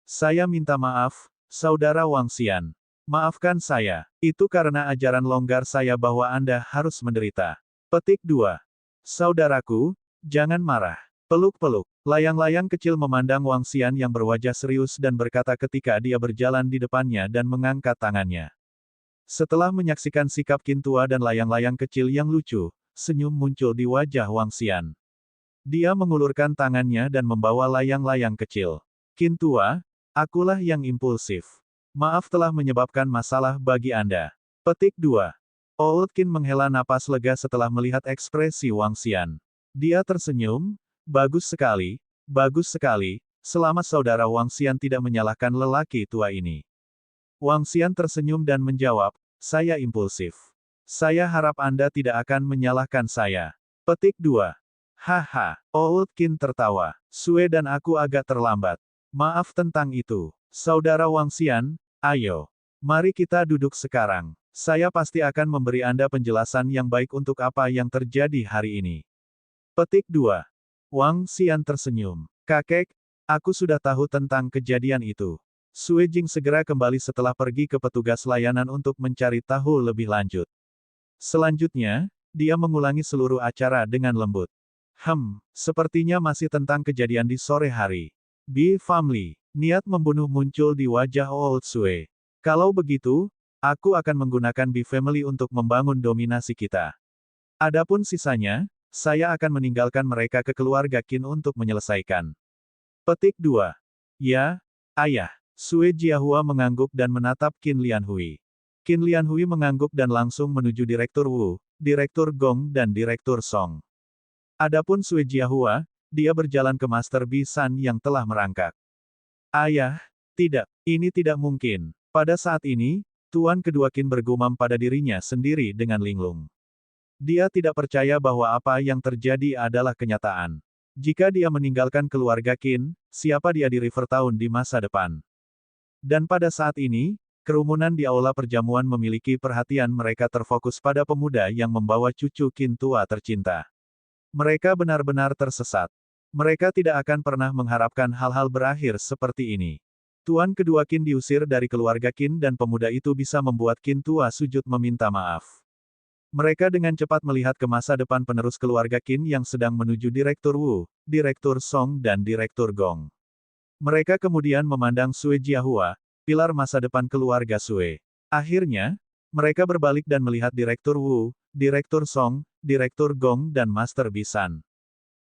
Saya minta maaf, Saudara Wang Xian. Maafkan saya. Itu karena ajaran longgar saya bahwa Anda harus menderita. Petik 2. Saudaraku, jangan marah. Peluk-peluk. Layang-layang kecil memandang Wang Xian yang berwajah serius dan berkata ketika dia berjalan di depannya dan mengangkat tangannya. Setelah menyaksikan sikap Qin tua dan layang-layang kecil yang lucu, senyum muncul di wajah Wang Xian. Dia mengulurkan tangannya dan membawa layang-layang kecil. Qin tua, akulah yang impulsif. Maaf telah menyebabkan masalah bagi Anda. Petik 2. Old Qin menghela napas lega setelah melihat ekspresi Wang Xian. Dia tersenyum. Bagus sekali, selamat saudara Wang Xian tidak menyalahkan lelaki tua ini. Wang Xian tersenyum dan menjawab, saya impulsif. Saya harap Anda tidak akan menyalahkan saya. Petik 2. Haha, Old Qin tertawa. Sue dan aku agak terlambat. Maaf tentang itu. Saudara Wang Xian, ayo. Mari kita duduk sekarang. Saya pasti akan memberi Anda penjelasan yang baik untuk apa yang terjadi hari ini. Petik 2. Wang Xian tersenyum. Kakek, aku sudah tahu tentang kejadian itu. Sue Jing segera kembali setelah pergi ke petugas layanan untuk mencari tahu lebih lanjut. Selanjutnya, dia mengulangi seluruh acara dengan lembut. Sepertinya masih tentang kejadian di sore hari. B Family, niat membunuh muncul di wajah Old Sue. Kalau begitu, aku akan menggunakan B Family untuk membangun dominasi kita. Adapun sisanya, saya akan meninggalkan mereka ke keluarga Qin untuk menyelesaikan. Petik 2. Ya, ayah. Sue Jiahua mengangguk dan menatap Qin Lianhui. Qin Lianhui mengangguk dan langsung menuju Direktur Wu, Direktur Gong dan Direktur Song. Adapun Sue Jiahua, dia berjalan ke Master Bi San yang telah merangkak. Ayah, tidak, ini tidak mungkin. Pada saat ini, Tuan kedua Qin bergumam pada dirinya sendiri dengan linglung. Dia tidak percaya bahwa apa yang terjadi adalah kenyataan. Jika dia meninggalkan keluarga Qin, siapa dia di River Town di masa depan? Dan pada saat ini, kerumunan di aula perjamuan memiliki perhatian mereka terfokus pada pemuda yang membawa cucu Qin tua tercinta. Mereka benar-benar tersesat. Mereka tidak akan pernah mengharapkan hal-hal berakhir seperti ini. Tuan kedua Qin diusir dari keluarga Qin dan pemuda itu bisa membuat Qin tua sujud meminta maaf. Mereka dengan cepat melihat ke masa depan penerus keluarga Qin yang sedang menuju Direktur Wu, Direktur Song dan Direktur Gong. Mereka kemudian memandang Sue Jiahua, pilar masa depan keluarga Sue. Akhirnya, mereka berbalik dan melihat Direktur Wu, Direktur Song, Direktur Gong dan Master Bi San.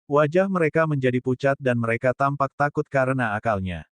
Wajah mereka menjadi pucat dan mereka tampak takut karena akalnya.